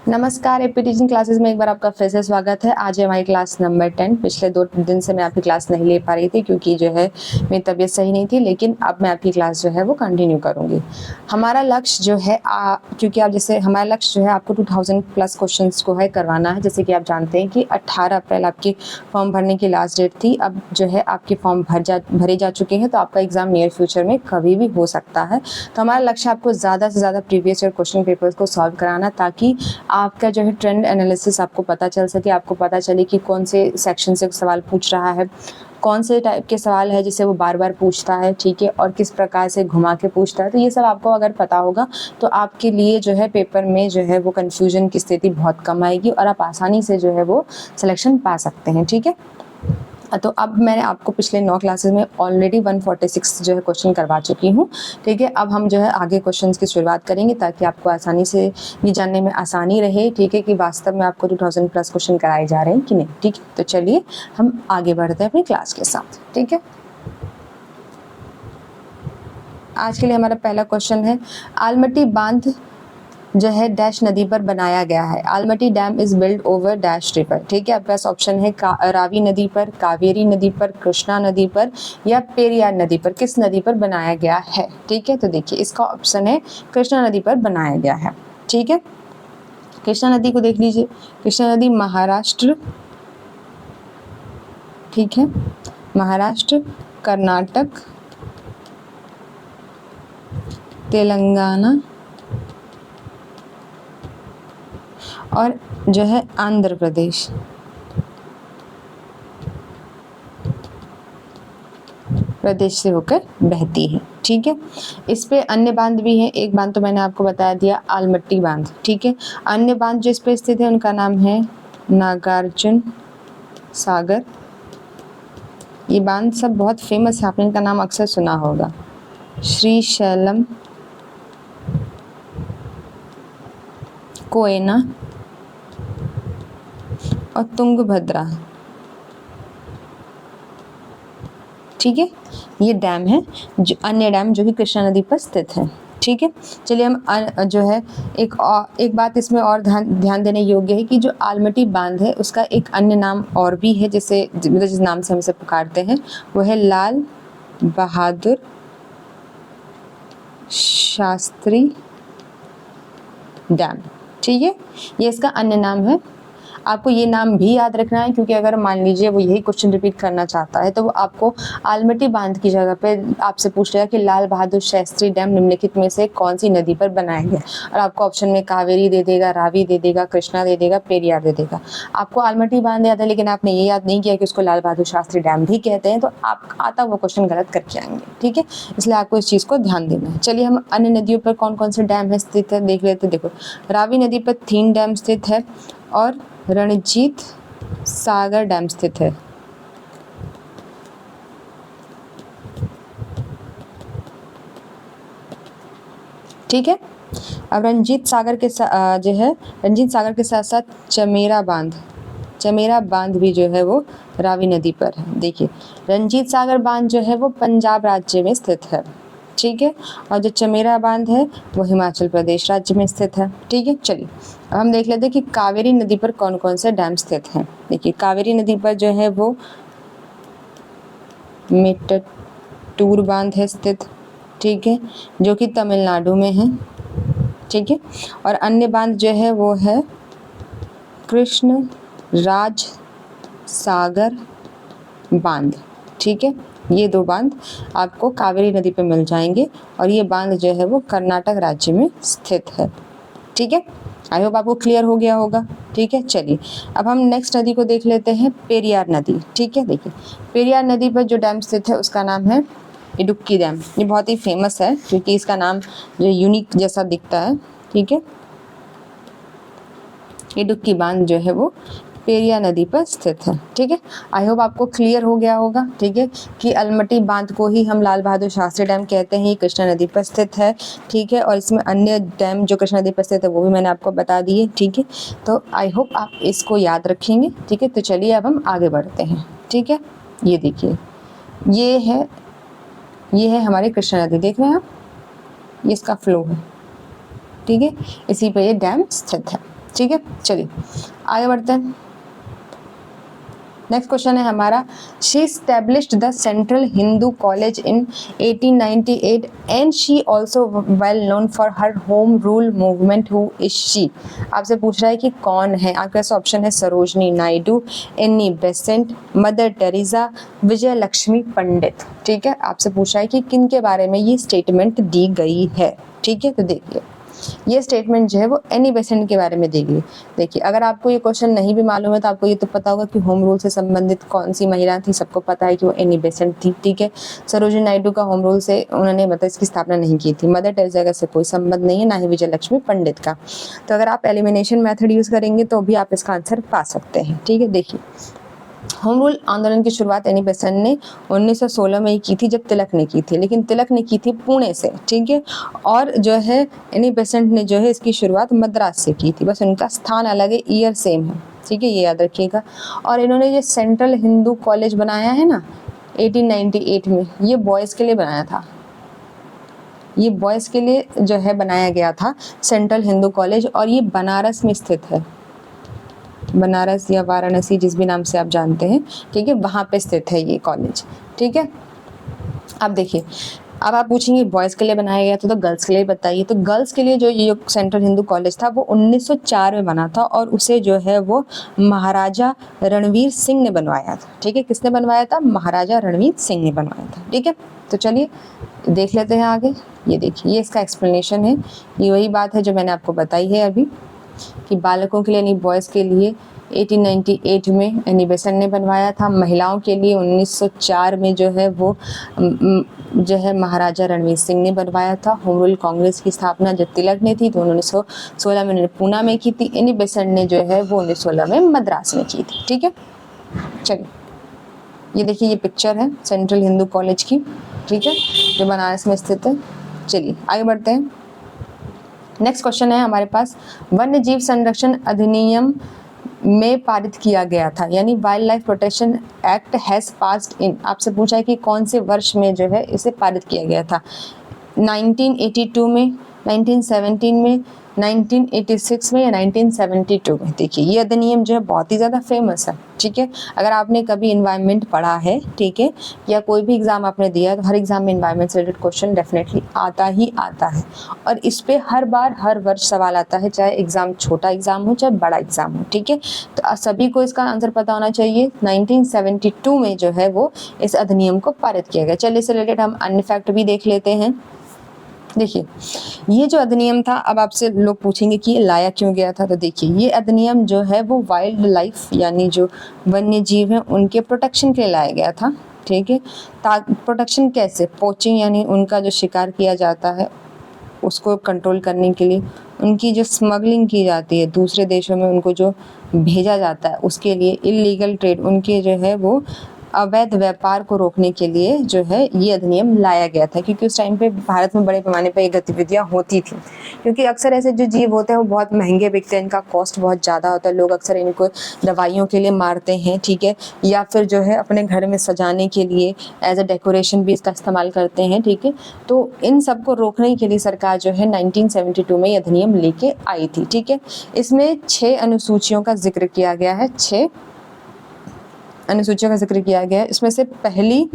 नमस्कार, AP teaching classes में एक बार आपका फिर से स्वागत है। आज है हमारी क्लास नंबर 10। पिछले 2 दिन से मैं आपकी क्लास नहीं ले पा रही थी क्योंकि जो है मेरी तबीयत सही नहीं थी, लेकिन अब मैं आपकी क्लास जो है वो कंटिन्यू करूंगी। हमारा लक्ष्य जो है क्योंकि आप जैसे हमारा लक्ष्य जो है आपको 2000 प्लस क्वेश्चंस को है करवाना है। जैसे कि आप जानते हैं कि 18 अप्रैल आपकी फॉर्म भरने की लास्ट डेट थी। अब जो है आपके फॉर्म भरे जा चुके हैं, तो आपका एग्जाम नियर फ्यूचर में कभी भी हो सकता है। तो हमारा लक्ष्य आपको ज़्यादा से ज़्यादा प्रीवियस ईयर क्वेश्चन पेपर्स को सॉल्व कराना, ताकि आपका जो है ट्रेंड एनालिसिस आपको पता चल सके, आपको पता चले कि कौन से सेक्शन से सवाल पूछ रहा है, कौन से टाइप के सवाल है जिसे वो बार बार पूछता है, ठीक है, और किस प्रकार से घुमा के पूछता है। तो ये सब आपको अगर पता होगा तो आपके लिए जो है पेपर में जो है वो कन्फ्यूजन की स्थिति बहुत कम आएगी और आप आसानी से जो है वो सिलेक्शन पा सकते हैं, ठीक है। तो अब मैंने आपको पिछले 9 क्लासेस में ऑलरेडी 146 जो है क्वेश्चन करवा चुकी हूँ, ठीक है। अब हम जो है आगे क्वेश्चंस की शुरुआत करेंगे ताकि आपको आसानी से ये जानने में आसानी रहे, ठीक है, कि वास्तव में आपको 2000 प्लस क्वेश्चन कराए जा रहे हैं कि नहीं, ठीक है। तो चलिए हम आगे बढ़ते हैं अपनी क्लास के साथ, ठीक है। आज के लिए हमारा पहला क्वेश्चन है, आलमटी बांध जो है डैश नदी पर बनाया गया है। Almatti dam is build over dash river, ठीक है। आपके पास ऑप्शन है रावी नदी पर, कावेरी नदी पर, कृष्णा नदी पर या पेरियार नदी पर। किस नदी पर बनाया गया है, ठीक है। तो देखिए इसका ऑप्शन है कृष्णा नदी पर बनाया गया है, ठीक है। कृष्णा नदी को देख लीजिए। कृष्णा नदी महाराष्ट्र, ठीक है, महाराष्ट्र, कर्नाटक, तेलंगाना और जो है आंध्र प्रदेश से होकर बहती है, ठीक है। इस पे अन्य बांध भी हैं। एक बांध तो मैंने आपको बता दिया, आलमट्टी बांध, ठीक है। अन्य बांध जो इस पे स्थित है उनका नाम है नागार्जुन सागर। ये बांध सब बहुत फेमस है, आपने इनका नाम अक्सर सुना होगा। श्रीशैलम, कोयना और तुंगभद्रा, ठीक है। ये डैम है, जो अन्य डैम जो कि कृष्णा नदी पर स्थित है, ठीक है। चलिए हम जो है एक बात इसमें और ध्यान देने योग्य है कि जो आलमटी बांध है उसका एक अन्य नाम और भी है, जिस नाम से हम इसे पुकारते हैं वो है लाल बहादुर शास्त्री डैम, ठीक है। ये इसका अन्य नाम है। आपको ये नाम भी याद रखना है क्योंकि अगर मान लीजिए वो यही क्वेश्चन रिपीट करना चाहता है तो वो आपको आलमटी बांध की जगह पे आपसे पूछ लेगा कि लाल बहादुर शास्त्री डैम निम्नलिखित में से कौन सी नदी पर बनाया गया, और आपको ऑप्शन में कावेरी दे देगा, रावी दे देगा, कृष्णा दे देगा, पेरियार दे देगा। आपको आलमटी बांध याद है लेकिन आपने ये याद नहीं किया कि उसको लाल बहादुर शास्त्री डैम भी कहते हैं, तो आप आता वो क्वेश्चन गलत करके आएंगे, ठीक है। इसलिए आपको इस चीज़ को ध्यान देना है। चलिए हम अन्य नदियों पर कौन कौन से डैम है स्थित है देख लेते। देखो रावी नदी पर 3 डैम स्थित है और रणजीत सागर डैम स्थित है, ठीक है। अब रंजीत सागर के साथ साथ चमेरा बांध भी जो है वो रावी नदी पर है। देखिए रंजीत सागर बांध जो है वो पंजाब राज्य में स्थित है, ठीक है, और जो चमेरा बांध है वो हिमाचल प्रदेश राज्य में स्थित है, ठीक है। चलिए अब हम देख लेते हैं कि कावेरी नदी पर कौन कौन से डैम स्थित हैं। देखिए कावेरी नदी पर जो है वो मेट्टूर बांध है स्थित, ठीक है, जो कि तमिलनाडु में है, ठीक है। और अन्य बांध जो है वो है कृष्ण राज सागर बांध, ठीक है। ये 2 बांध आपको कावेरी नदी पे मिल जाएंगे और ये बांध जो है वो कर्नाटक राज्य में स्थित है, ठीक है। आई होप आपको क्लियर हो गया होगा, ठीक है। चलिए अब हम नेक्स्ट नदी को देख लेते हैं, पेरियार नदी, ठीक है। देखिए पेरियार नदी पर जो डैम स्थित है उसका नाम है इडुक्की डैम। ये बहुत ही फेमस है क्योंकि इसका नाम जो यूनिक जैसा दिखता है, ठीक है। इडुक्की बांध जो है वो पेरियार नदी पर स्थित है, ठीक है। आई होप आपको क्लियर हो गया होगा, ठीक है, कि अलमटी बांध को ही हम लाल बहादुर शास्त्री डैम कहते हैं, कृष्णा नदी पर स्थित है, ठीक है। और इसमें अन्य डैम जो कृष्णा नदी पर स्थित है वो भी मैंने आपको बता दिए, ठीक है। तो आई होप आप इसको याद रखेंगे, ठीक है। तो चलिए अब हम आगे बढ़ते हैं, ठीक है। ये देखिए ये है हमारी कृष्णा नदी, देख रहे हैं आप, ये इसका फ्लो है, ठीक है। इसी पर ये डैम स्थित है, ठीक है, चलिए आगे बढ़ते हैं। नेक्स्ट क्वेश्चन है हमारा, she established the central Hindu college in 1898 and she also well known for her home rule movement, who is she. आपसे पूछ रहा है कि कौन है, आपके पास ऑप्शन है Sarojini Naidu, Annie Besant, Mother Teresa, Vijaya Lakshmi Pandit. ठीक है, आपसे पूछ रहा है कि किन के बारे में ये स्टेटमेंट दी गई है। ठीक है, तो देखिए ये स्टेटमेंट जो है वो एनी बेसेंट के बारे में दी गई। देखिए अगर आपको ये क्वेश्चन नहीं भी मालूम है तो आपको ये तो पता होगा कि होम रूल से संबंधित कौन सी महिला थी, सबको पता है कि वो एनी बेसेंट थी। ठीक है, सरोजिनी नायडू का होम रूल से उन्होंने मतलब इसकी स्थापना नहीं की थी। मदर टेरेसा का से कोई संबंध नहीं है, ना ही विजय लक्ष्मी पंडित का। तो अगर आप एलिमिनेशन मेथड यूज करेंगे तो भी आप इसका आंसर पा सकते हैं। ठीक है, देखिए होम रूल आंदोलन की शुरुआत एनी बेसेंट ने 1916 में ही की थी, जब तिलक ने की थी, लेकिन तिलक ने की थी पुणे से। ठीक है, और जो है एनी बेसेंट ने जो है इसकी शुरुआत मद्रास से की थी, बस उनका स्थान अलग है, ईयर सेम है। ठीक है, ये याद रखिएगा। और इन्होंने जो सेंट्रल हिंदू कॉलेज बनाया है ना 1898 में, ये बॉयज़ के लिए बनाया था। ये बॉयज़ के लिए जो है बनाया गया था सेंट्रल हिंदू कॉलेज, और ये बनारस में स्थित है। बनारस या वाराणसी जिस भी नाम से आप जानते हैं, ठीक है, वहाँ पे स्थित है ये कॉलेज। ठीक है, अब देखिए अब आप पूछेंगे बॉयज़ के लिए बनाया गया था तो गर्ल्स के लिए बताइए। तो गर्ल्स के लिए जो ये सेंट्रल हिंदू कॉलेज था वो 1904 में बना था, और उसे जो है वो महाराजा रणवीर सिंह ने बनवाया था। ठीक है, किसने बनवाया था? महाराजा रणवीर सिंह ने बनवाया था। ठीक है, तो चलिए देख लेते हैं आगे। ये देखिए ये इसका एक्सप्लेनेशन है, ये वही बात है जो मैंने आपको बताई है अभी कि बालकों के लिए यानी बॉयज़ के लिए 1898 में एनी बेसेंट ने बनवाया था। महिलाओं के लिए 1904 में जो है वो जो है महाराजा रणवीर सिंह ने बनवाया था। होम रूल कांग्रेस की स्थापना जब तिलक ने थी तो 1916 में उन्होंने पूना में की थी। एनी बेसेंट ने जो है वो 1916 में मद्रास में की थी। ठीक है, चलिए ये देखिए ये पिक्चर है सेंट्रल हिंदू कॉलेज की। ठीक है, जो बनारस में स्थित है। चलिए आगे बढ़ते हैं। नेक्स्ट क्वेश्चन है हमारे पास, वन्य जीव संरक्षण अधिनियम में पारित किया गया था, यानी wild life protection act has passed in. आपसे पूछा है कि कौन से वर्ष में जो है इसे पारित किया गया था। 1982 में, 1917 में, 1986 में या 1972 में। देखिए ये अधिनियम जो है बहुत ही ज़्यादा फेमस है। ठीक है, अगर आपने कभी इन्वायरमेंट पढ़ा है, ठीक है, या कोई भी एग्ज़ाम आपने दिया है तो हर एग्ज़ाम में इन्वायरमेंट से रिलेटेड क्वेश्चन डेफिनेटली आता ही आता है, और इस पे हर बार हर वर्ष सवाल आता है, चाहे एग्ज़ाम छोटा एग्ज़ाम हो चाहे बड़ा एग्ज़ाम हो। ठीक है, तो सभी को इसका आंसर पता होना चाहिए। 1972 में जो है वो इस अधिनियम को पारित किया गया। चलिए इससे रिलेटेड हम अन्य फैक्ट भी देख लेते हैं। देखिए ये जो अधिनियम था, अब आपसे लोग पूछेंगे कि ये लाया क्यों गया था, तो देखिए ये अधिनियम जो है वो वाइल्ड लाइफ यानी जो वन्य जीव हैं उनके प्रोटेक्शन के लिए लाया गया था। ठीक है, प्रोटेक्शन कैसे? पोचिंग यानी उनका जो शिकार किया जाता है उसको कंट्रोल करने के लिए, उनकी जो स्मगलिंग की जाती है दूसरे देशों में उनको जो भेजा जाता है उसके लिए, इलीगल ट्रेड उनके जो है वो अवैध व्यापार को रोकने के लिए जो है ये अधिनियम लाया गया था, क्योंकि उस टाइम पे भारत में बड़े पैमाने पे ये गतिविधियाँ होती थी। क्योंकि अक्सर ऐसे जो जीव होते हैं वो बहुत महंगे बिकते हैं, इनका कॉस्ट बहुत ज़्यादा होता है, लोग अक्सर इनको दवाइयों के लिए मारते हैं। ठीक है, या फिर जो है अपने घर में सजाने के लिए एज अ डेकोरेशन भी इसका इस्तेमाल करते हैं। ठीक है, तो इन सब को रोकने के लिए सरकार जो है 1972 में ये अधिनियम लेके आई थी। ठीक है, इसमें 6 अनुसूचियों का जिक्र किया गया है, 6 अनुसूचियों का जिक्र किया गया है। इसमें से पहली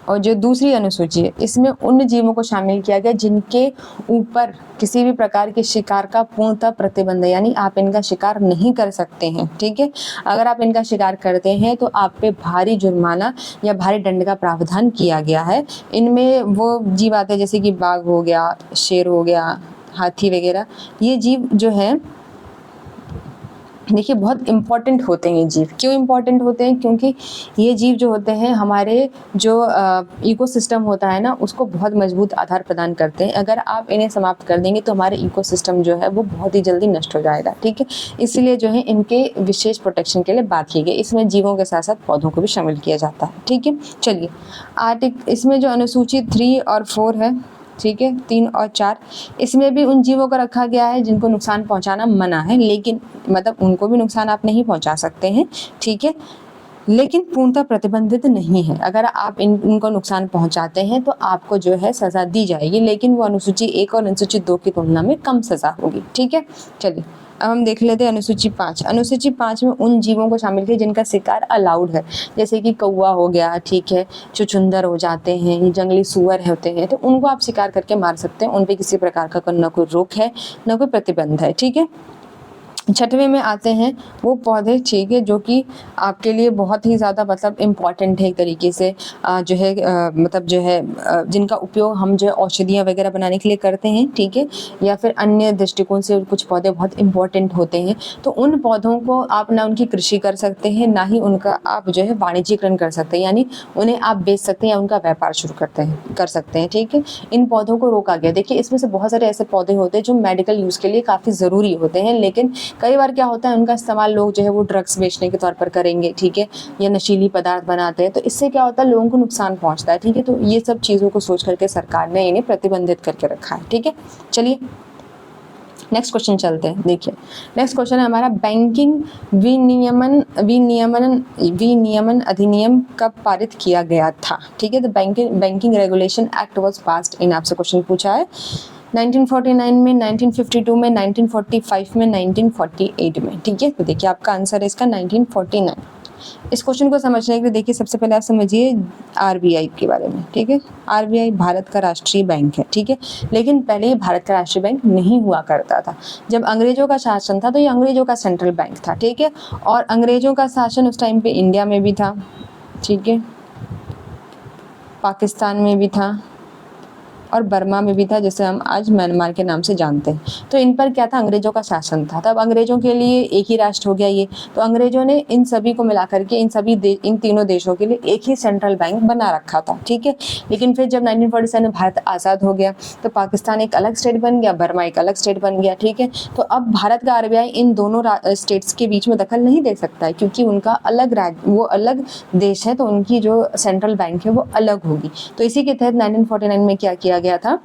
और जो दूसरी अनुसूची है इसमें उन जीवों को शामिल किया गया जिनके ऊपर किसी भी प्रकार के शिकार का पूर्णतः प्रतिबंध है, यानी आप इनका शिकार नहीं कर सकते हैं। ठीक है, अगर आप इनका शिकार करते हैं तो आप पे भारी जुर्माना या भारी दंड का प्रावधान किया गया है। इनमें वो जीव आते हैं जैसे कि बाघ हो गया, शेर हो गया, हाथी वगैरह। ये जीव जो है देखिए बहुत इम्पॉर्टेंट होते हैं। ये जीव क्यों इम्पॉर्टेंट होते हैं? क्योंकि ये जीव जो होते हैं हमारे जो इकोसिस्टम होता है ना उसको बहुत मजबूत आधार प्रदान करते हैं। अगर आप इन्हें समाप्त कर देंगे तो हमारे इकोसिस्टम जो है वो बहुत ही जल्दी नष्ट हो जाएगा। ठीक है, इसीलिए जो है इनके विशेष प्रोटेक्शन के लिए बात की गई। इसमें जीवों के साथ साथ पौधों को भी शामिल किया जाता है। ठीक है, चलिए इसमें जो अनुसूची 3 और 4 है, ठीक है, 3 और 4, इसमें भी उन जीवों को रखा गया है जिनको नुकसान पहुंचाना मना है, लेकिन मतलब उनको भी नुकसान आप नहीं पहुंचा सकते हैं। ठीक है, लेकिन पूर्णतः प्रतिबंधित नहीं है। अगर आप इनको नुकसान पहुंचाते हैं तो आपको जो है सज़ा दी जाएगी, लेकिन वो अनुसूची 1 और अनुसूची 2 की तुलना में कम सज़ा होगी। ठीक है, चलिए अब हम देख लेते हैं अनुसूची 5। अनुसूची 5 में उन जीवों को शामिल किया जिनका शिकार अलाउड है, जैसे कि कौवा हो गया, ठीक है, चुचुंदर हो जाते हैं, ये जंगली सूअर होते हैं, तो उनको आप शिकार करके मार सकते हैं, उन पे किसी प्रकार का न कोई रोक है न कोई प्रतिबंध है, ठीक है। छठवें में आते हैं वो पौधे, ठीक है, जो कि आपके लिए बहुत ही ज़्यादा मतलब इम्पॉर्टेंट है एक तरीके से, जो है मतलब जो है जिनका उपयोग हम जो है औषधियाँ वगैरह बनाने के लिए करते हैं, ठीक है, या फिर अन्य दृष्टिकोण से कुछ पौधे बहुत इम्पॉर्टेंट होते हैं। तो उन पौधों को आप ना उनकी कृषि कर सकते हैं, ना ही उनका आप जो है वाणिज्यिकरण कर सकते हैं, यानी उन्हें आप बेच सकते हैं या उनका व्यापार शुरू कर सकते हैं, ठीक है। इन पौधों को रोका गया। देखिए इसमें से बहुत सारे ऐसे पौधे होते हैं जो मेडिकल यूज़ के लिए काफ़ी ज़रूरी होते हैं, लेकिन कई बार क्या होता है उनका इस्तेमाल लोग जो है वो ड्रग्स बेचने के तौर पर करेंगे, ठीक है, या नशीली पदार्थ बनाते हैं, तो इससे क्या होता है लोगों को नुकसान पहुंचता है, ठीक है। तो ये सब चीज़ों को सोच करके सरकार ने इन्हें प्रतिबंधित करके रखा है, ठीक है। चलिए नेक्स्ट क्वेश्चन चलते हैं। देखिए नेक्स्ट क्वेश्चन है हमारा, बैंकिंग विनियमन अधिनियम कब पारित किया गया था, ठीक है। तो banking regulation act was passed in, आपसे क्वेश्चन पूछा है 1949 में, 1952 में, 1945 में, 1948 में, ठीक है। तो देखिए आपका आंसर है इसका 1949। इस क्वेश्चन को समझने के लिए देखिए सबसे पहले आप समझिए आरबीआई के बारे में, ठीक है। आरबीआई भारत का राष्ट्रीय बैंक है, ठीक है, लेकिन पहले ये भारत का राष्ट्रीय बैंक नहीं हुआ करता था। जब अंग्रेजों का शासन था तो ये अंग्रेजों का सेंट्रल बैंक था, ठीक है, और अंग्रेजों का शासन उस टाइम पे इंडिया में भी था, ठीक है, पाकिस्तान में भी था और बर्मा में भी था, जिसे हम आज म्यांमार के नाम से जानते हैं। तो इन पर क्या था, अंग्रेजों का शासन था। तब अंग्रेजों के लिए एक ही राष्ट्र हो गया ये, तो अंग्रेजों ने इन सभी को मिला करके इन तीनों देशों के लिए एक ही सेंट्रल बैंक बना रखा था, ठीक है। लेकिन फिर जब 1947 में भारत आज़ाद हो गया तो पाकिस्तान एक अलग स्टेट बन गया, बर्मा एक अलग स्टेट बन गया, ठीक है। तो अब भारत का आरबीआई इन दोनों स्टेट्स के बीच में दखल नहीं दे सकता है, क्योंकि उनका वो अलग देश है, तो उनकी जो सेंट्रल बैंक है वो अलग होगी। तो इसी के तहत 1949 में क्या किया गया था,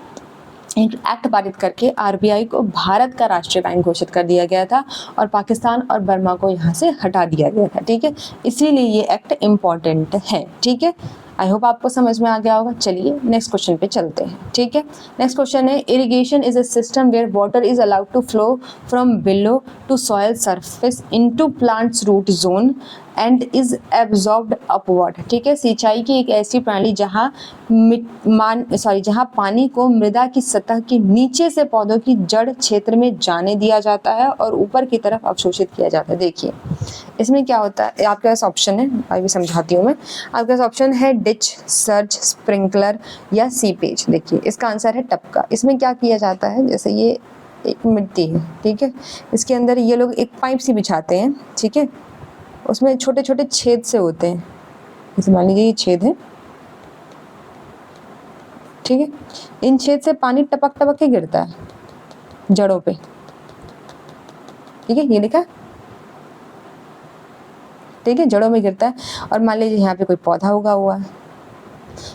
एक एक्ट पारित करके आरबीआई को भारत का राष्ट्रीय बैंक घोषित कर दिया गया था और पाकिस्तान और बर्मा को यहाँ से हटा दिया गया था, ठीक है। इसीलिए ये एक्ट इम्पॉर्टेंट है, ठीक है। आई होप आपको समझ में आ गया होगा। चलिए नेक्स्ट क्वेश्चन पे चलते हैं, ठीक है। नेक्स्ट क्वेश्चन है, irrigation is a system where water is allowed to flow from below to soil surface into plants root zone and is absorbed upward, ठीक है। सिंचाई की एक ऐसी प्रणाली जहाँ पानी को मृदा की सतह के नीचे से पौधों की जड़ क्षेत्र में जाने दिया जाता है और ऊपर की तरफ अवशोषित किया जाता है। देखिए इसमें क्या होता है, आपके पास ऑप्शन है, अभी समझाती हूँ मैं। आपके पास ऑप्शन है डिच, सर्ज, स्प्रिंकलर या सीपेज। देखिए इसका आंसर है टपका। इसमें क्या किया जाता है, जैसे ये एक मिट्टी है, ठीक है, इसके अंदर ये लोग एक पाइप सी बिछाते हैं, ठीक है, उसमें छोटे छोटे छेद से होते हैं, जैसे मान लीजिए ये छेद है, ठीक है, इन छेद से पानी टपक टपक के गिरता है जड़ों पे, ठीक है, ये लिखा, ठीक है, जड़ों में गिरता है। और मान लीजिए यहाँ पे कोई पौधा उगा हुआ है,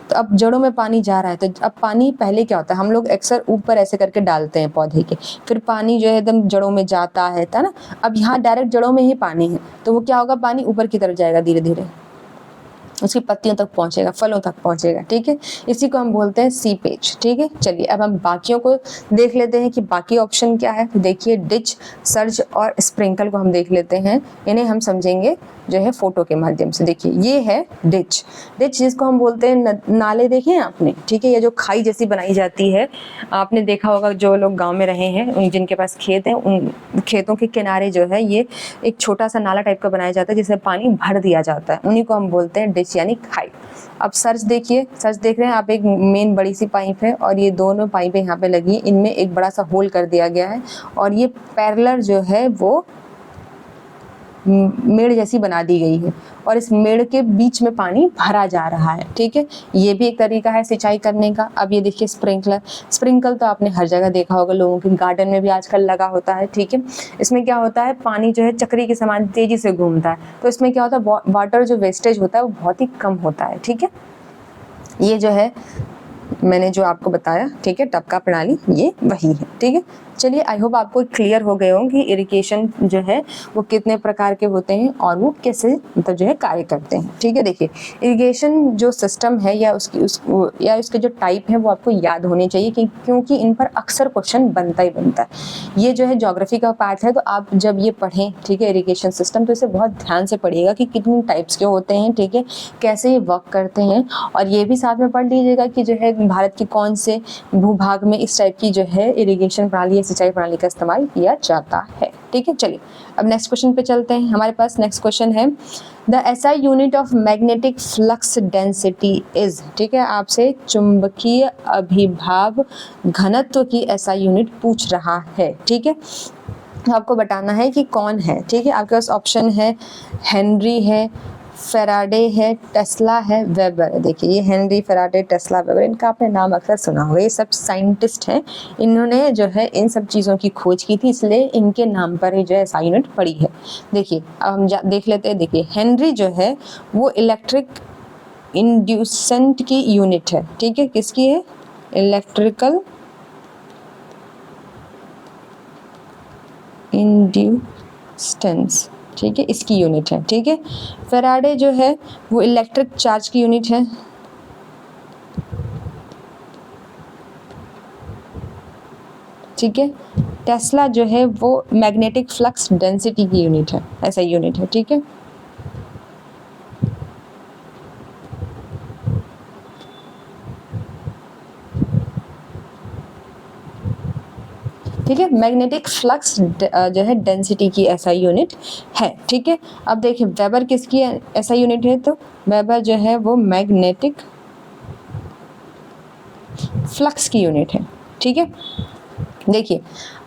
तो अब जड़ों में पानी जा रहा है, तो अब पानी पहले क्या होता है, हम लोग अक्सर ऊपर ऐसे करके डालते हैं पौधे के, फिर पानी जो है एकदम जड़ों में जाता है ना। अब यहाँ डायरेक्ट जड़ों में ही पानी है, तो वो क्या होगा, पानी ऊपर की तरफ जाएगा, धीरे धीरे उसकी पत्तियों तक पहुंचेगा, फलों तक पहुंचेगा, ठीक है। इसी को हम बोलते हैं सीपेज, ठीक है। चलिए अब हम बाकियों को देख लेते हैं कि बाकी ऑप्शन क्या है। तो देखिए डिच, सर्ज और स्प्रिंकल को हम देख लेते हैं, इन्हें हम समझेंगे जो है फोटो के माध्यम से। देखिए ये है डिच, डिच जिसको हम बोलते हैं नाले, देखे हैं आपने, ठीक है, ये जो खाई जैसी बनाई जाती है, आपने देखा होगा, जो लोग गाँव में रहे हैं, जिनके पास खेत है, उन खेतों के किनारे जो है ये एक छोटा सा नाला टाइप का बनाया जाता है, जिसमें पानी भर दिया जाता है, उन्हीं को हम बोलते हैं डिच यानी खाई। अब सर्च देखिए, सर्च देख रहे हैं आप, एक मेन बड़ी सी पाइप है और ये दोनों पाइपें यहाँ पे लगी, इनमें एक बड़ा सा होल कर दिया गया है और ये पैरेलल जो है वो मेड़ जैसी बना दी गई है और इस मेड़ के बीच में पानी भरा जा रहा है, ठीक है। ये भी एक तरीका है सिंचाई करने का। अब ये देखिए स्प्रिंकलर, स्प्रिंकल तो आपने हर जगह देखा होगा, लोगों के गार्डन में भी आजकल लगा होता है, ठीक है। इसमें क्या होता है, पानी जो है चक्री के समान तेजी से घूमता है, तो इसमें क्या होता है, वाटर जो वेस्टेज होता है वो बहुत ही कम होता है, ठीक है। ये जो है मैंने जो आपको बताया, ठीक है, टपका प्रणाली ये वही है, ठीक है। चलिए, आई होप आपको क्लियर हो गए हों कि इरिगेशन जो है वो कितने प्रकार के होते हैं और वो कैसे मतलब जो है कार्य करते हैं। ठीक है, देखिए इरिगेशन जो सिस्टम है या उसके जो टाइप है वो आपको याद होने चाहिए क्योंकि इन पर अक्सर क्वेश्चन बनता ही बनता है। ये जो है ज्योग्राफी का पार्ट है, तो आप जब ये पढ़ें, ठीक है, इरिगेशन सिस्टम, तो इसे बहुत ध्यान से पढ़िएगा कि कितने टाइप्स के होते हैं, ठीक है, कैसे ये वर्क करते हैं, और ये भी साथ में पढ़ लीजिएगा कि जो है भारत के कौन से भूभाग में इस टाइप की जो है इरिगेशन प्रणाली या सिंचाई प्रणाली का इस्तेमाल किया जाता है। ठीक है, चलिए अब नेक्स्ट क्वेश्चन पे चलते हैं। हमारे पास नेक्स्ट क्वेश्चन है the SI unit of magnetic flux density is. ठीक है, आपसे चुंबकीय अभिभाव घनत्व की एसआई यूनिट पूछ रहा है। ठीक है, आपको बताना है कि कौन है। ठीक है, आपके पास ऑप्शन है हेनरी है, फेराडे है, टेस्ला है, वेबर है। देखिए ये हेनरी, फेराडे, टेस्ला, वेबर, इनका आपने नाम अक्सर सुना होगा। ये सब साइंटिस्ट हैं, इन्होंने जो है इन सब चीज़ों की खोज की थी, इसलिए इनके नाम पर ही जो है एसआई यूनिट पड़ी है। देखिए अब हम देख लेते हैं। देखिए हेनरी जो है वो इलेक्ट्रिक इंड्यूसेंट की यूनिट है। ठीक है, किसकी है? इलेक्ट्रिकल इंड्यूसेंस, ठीक है, इसकी यूनिट है। ठीक है, फेराडे जो है वो इलेक्ट्रिक चार्ज की यूनिट है। ठीक है, टेस्ला जो है वो मैग्नेटिक फ्लक्स डेंसिटी की यूनिट है, ऐसा यूनिट है। ठीक है, ठीक है, मैग्नेटिक फ्लक्स जो है डेंसिटी की एसआई यूनिट है। ठीक है, अब देखिए वेबर किसकी एसआई यूनिट है? तो वेबर जो है वो मैग्नेटिक फ्लक्स की यूनिट है। ठीक है, देखिए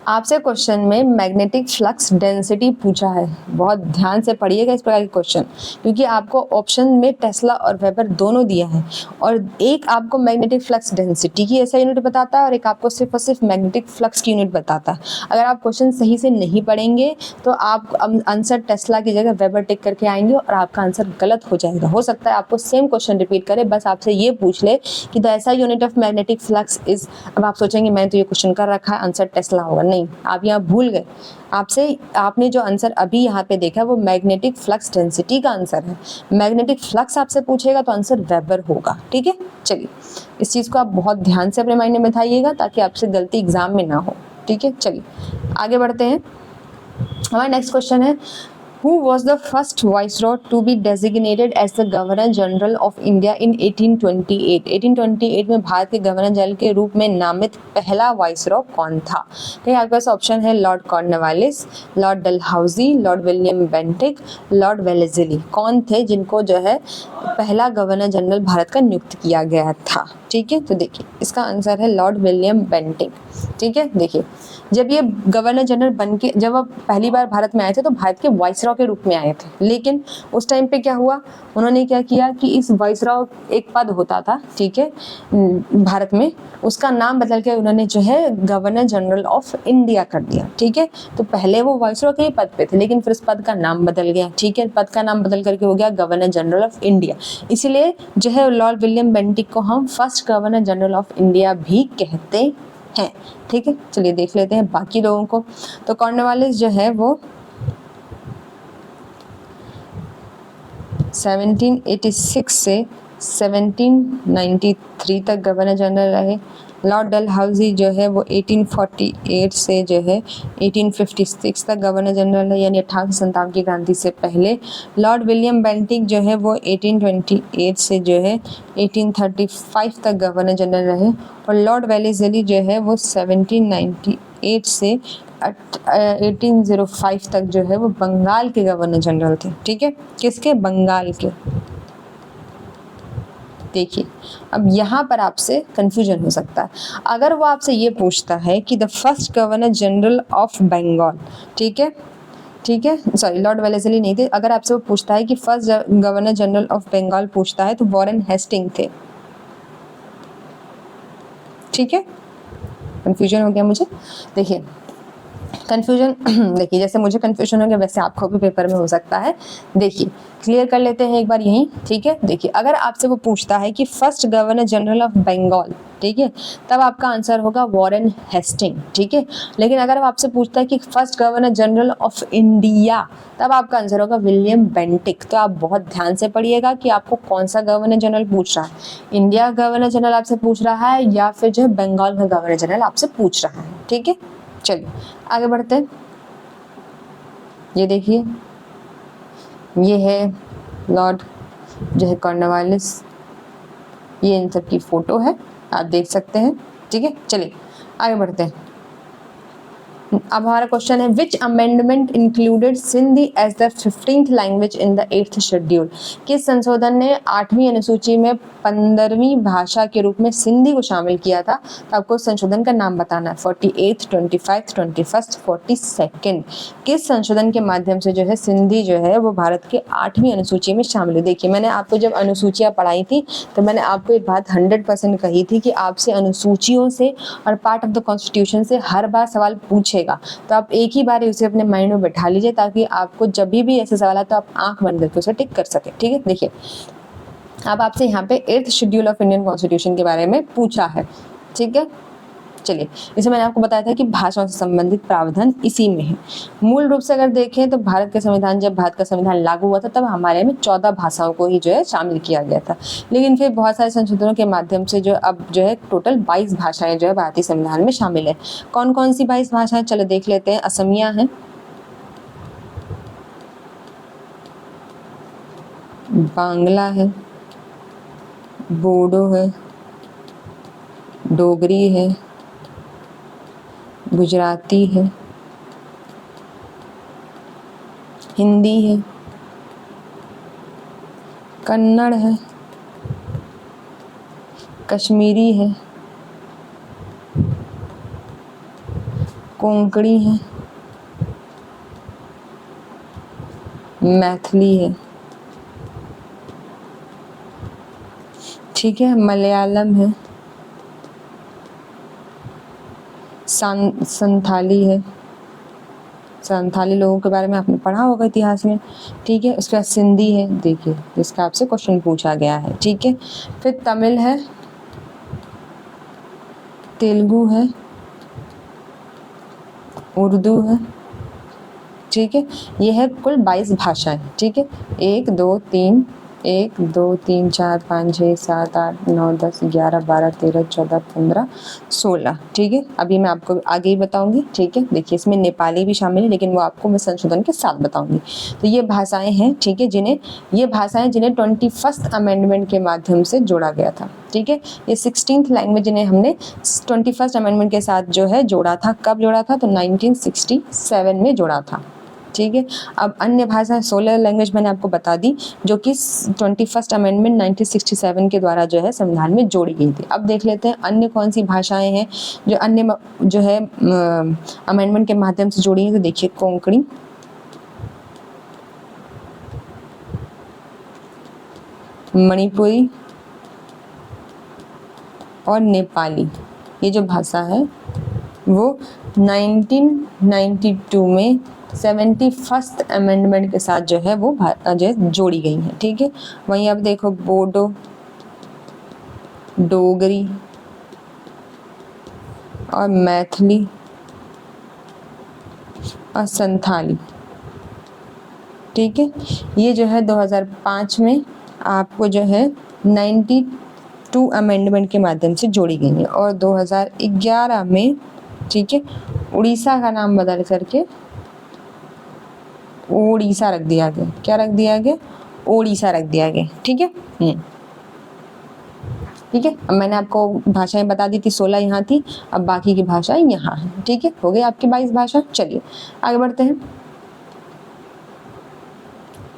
आपसे क्वेश्चन में मैग्नेटिक फ्लक्स डेंसिटी पूछा है, बहुत ध्यान से पढ़िएगा इस प्रकार के क्वेश्चन, क्योंकि आपको ऑप्शन में टेस्ला और वेबर दोनों दिया है, और एक आपको मैग्नेटिक फ्लक्स डेंसिटी की ऐसा यूनिट बताता है और एक आपको सिर्फ और सिर्फ मैग्नेटिक फ्लक्स की यूनिट बताता है। अगर आप क्वेश्चन सही से नहीं पढ़ेंगे तो आप आंसर टेस्ला की जगह वेबर टिक करके आएंगे और आपका आंसर गलत हो जाएगा। हो सकता है आपको सेम क्वेश्चन रिपीट करे, बस आपसे ये पूछ ले कि द ऐसा unit of magnetic flux is. अब आप सोचेंगे मैंने तो ये क्वेश्चन कर रखा है, आंसर टेस्ला होगा। नहीं, आप यहाँ भूल गए। आपने जो आंसर अभी यहाँ पे देखा वो मैग्नेटिक फ्लक्स डेंसिटी का आंसर है। मैग्नेटिक फ्लक्स आपसे पूछेगा तो आंसर वेबर होगा। ठीक है, चलिए इस चीज़ को आप बहुत ध्यान से अपने माइंड में बिठाइएगा ताकि आपसे गलती एग्जाम में ना हो। ठीक है, चलिए आगे बढ़ते हैं। हमारा नेक्स्ट क्वेश्चन है Who was the first viceroy to be designated as the Governor General of India in 1828? 1828 में भारत के गवर्नर जनरल के रूप में नामित पहला वाइसरॉय कौन था? ठीक है, आपके पास ऑप्शन है Lord Cornwallis, Lord Dalhousie, Lord William Bentinck, Lord Wellesley. कौन थे जिनको जो है पहला गवर्नर जनरल भारत का नियुक्त किया गया था? ठीक है, तो देखिए इसका आंसर है लॉर्ड विलियम बेंटिक। ठीक है, देखिए जब ये गवर्नर जनरल बन के जब अब पहली बार भारत में आए थे तो भारत के वाइसरॉय के रूप में आए थे, लेकिन उस टाइम पे क्या हुआ, उन्होंने क्या किया कि इस वाइसरॉय एक पद होता था, ठीक है, भारत में, उसका नाम बदल के उन्होंने जो है गवर्नर जनरल ऑफ इंडिया कर दिया। ठीक है, तो पहले वो वाइसरॉय के ही पद पे थे, लेकिन फिर इस पद का नाम बदल गया। ठीक है, पद का नाम बदल करके हो गया गवर्नर जनरल ऑफ इंडिया। इसीलिए जो है लॉर्ड विलियम बेंटिक को हम first governor general of India भी कहते हैं। ठीक है, चलिए देख लेते हैं बाकी लोगों को। तो कॉर्नवालिस जो है वो 1786 से 1793 तक गवर्नर जनरल रहे। लॉर्ड डलहौजी जो है वो 1848 से जो है 1856 तक गवर्नर जनरल है, यानी 1857 की क्रांति से पहले। लॉर्ड विलियम बेंटिक जो है वो 1828 से जो है 1835 तक गवर्नर जनरल रहे, और लॉर्ड वेलेस्ली जो है वो 1798 से 1805 तक जो है वो बंगाल के गवर्नर जनरल थे। ठीक है, किसके? बंगाल के। देखिए अब यहाँ पर आपसे कंफ्यूजन हो सकता है। अगर वो आपसे ये पूछता है कि the first governor general of Bengal, ठीक है, सॉरी लॉर्ड वेलेस्ली नहीं थे, अगर आपसे वो पूछता है कि first governor general of Bengal पूछता है तो वॉरेन हेस्टिंग थे। ठीक है, कंफ्यूजन हो गया मुझे। देखिए कंफ्यूजन देखिए, जैसे मुझे कंफ्यूजन हो गया वैसे आपको भी पेपर में हो सकता है। देखिए क्लियर कर लेते हैं एक बार यहीं, ठीक है। देखिए अगर आपसे वो पूछता है कि first governor general of Bengal, ठीक है, तब आपका आंसर होगा वॉरेन हेस्टिंग, ठीक है। लेकिन अगर वो आपसे पूछता है कि first governor general of India, तब आपका आंसर होगा विलियम बेंटिक। तो आप बहुत ध्यान से पढ़िएगा कि आपको कौन सा गवर्नर जनरल पूछ रहा है, इंडिया गवर्नर जनरल आपसे पूछ रहा है या फिर जो है बंगाल का गवर्नर जनरल आपसे पूछ रहा है, ठीक है। चलिए आगे बढ़ते हैं। ये देखिए, ये है लॉर्ड जो है कॉर्नवालिस, ये इन सब की फोटो है, आप देख सकते हैं, ठीक है। चलिए आगे बढ़ते हैं। अब हमारा क्वेश्चन है which amendment included Sindhi as the 15th language in the 8th schedule. किस संशोधन ने 8वीं अनुसूची में 15वीं भाषा के रूप में सिंधी को शामिल किया था। तो आपको संशोधन का नाम बताना है, 48th, 25th, 21st, 42nd। किस संशोधन के माध्यम से जो है सिंधी जो है वो भारत के 8वीं अनुसूची में शामिल है। देखिए मैंने आपको जब अनुसूचियाँ पढ़ाई थी तो मैंने आपको एक बात 100% कही थी कि आपसे अनुसूचियों से और पार्ट ऑफ द कॉन्स्टिट्यूशन से हर बार सवाल पूछेगा, तो आप एक ही बार उसे अपने माइंड में बैठा लीजिए ताकि आपको जब भी ऐसे सवाल आए तो आप आंख बंद करके उसे टिक कर सके, ठीक है। देखिए अब आपसे यहाँ पे 8th schedule of Indian constitution के बारे में पूछा है, ठीक है। चलिए इसे मैंने आपको बताया था कि भाषाओं से संबंधित प्रावधान इसी में है। मूल रूप से अगर देखें तो भारत का संविधान, जब भारत का संविधान लागू हुआ था तब हमारे में 14 भाषाओं को ही जो है शामिल किया गया था, लेकिन फिर बहुत सारे संशोधनों के माध्यम से जो अब जो है टोटल 22 भाषाएं जो है भारतीय संविधान में शामिल है। कौन कौन सी 22 भाषाएं, चलो देख लेते हैं। असमिया है, बांग्ला है, बोडो है, डोगरी है, गुजराती है, हिंदी है, कन्नड़ है, कश्मीरी है, कोंकणी है, मैथिली है, ठीक है, मलयालम है, संथाली है, संथाली लोगों के बारे में आपने पढ़ा होगा इतिहास में, ठीक है। उसके बाद सिंधी है, देखिए जिसका आपसे क्वेश्चन पूछा गया है, ठीक है। फिर तमिल है, तेलुगु है, उर्दू है, ठीक है। ये है कुल 22 भाषाएं, ठीक है। 1 2 3 1 2 3 4 5 6 7 8 9 10 11 12 13 14 15 16, ठीक है। अभी मैं आपको आगे ही बताऊंगी, ठीक है। देखिए इसमें नेपाली भी शामिल है लेकिन वो आपको मैं संशोधन के साथ बताऊंगी। तो ये भाषाएं हैं, ठीक है, जिन्हें 21st अमेंडमेंट के माध्यम से जोड़ा गया था, ठीक है। ये 16th लैंग्वेज जिन्हें हमने 21st अमेंडमेंट के साथ जो है जोड़ा था। कब जोड़ा था, तो 1967 में जोड़ा था, ठीक है। अब अन्य भाषाएं 16 लैंग्वेज मैंने आपको बता दी जो कि 21st अमेंडमेंट 1967 के द्वारा जो है संविधान में जोड़ी गई थी। अब देख लेते हैं अन्य कौन सी भाषाएं हैं जो अन्य जो है अमेंडमेंट के माध्यम से जोड़ी है। तो देखिए कोंकणी, मणिपुरी और नेपाली, ये जो भाषा है वो 1992 में 71st अमेंडमेंट के साथ जो है वो जोड़ी गई है, ठीक है। वहीं अब देखो बोडो, डोगरी और मैथिली और संथाली, ठीक है। ये जो है 2005 में आपको जो है 92 अमेंडमेंट के माध्यम से जोड़ी गई है और 2011 में, ठीक है, उड़ीसा का नाम बदल करके ओडिशा रख दिया गया। क्या रख दिया गया, ओडिशा रख दिया गया, ठीक है। ठीक है, अब मैंने आपको भाषाएं बता दी थी, 16 यहाँ थी, अब बाकी की भाषाएं यहाँ हैं, ठीक है। हो गई आपकी 22 भाषा। चलिए आगे बढ़ते हैं।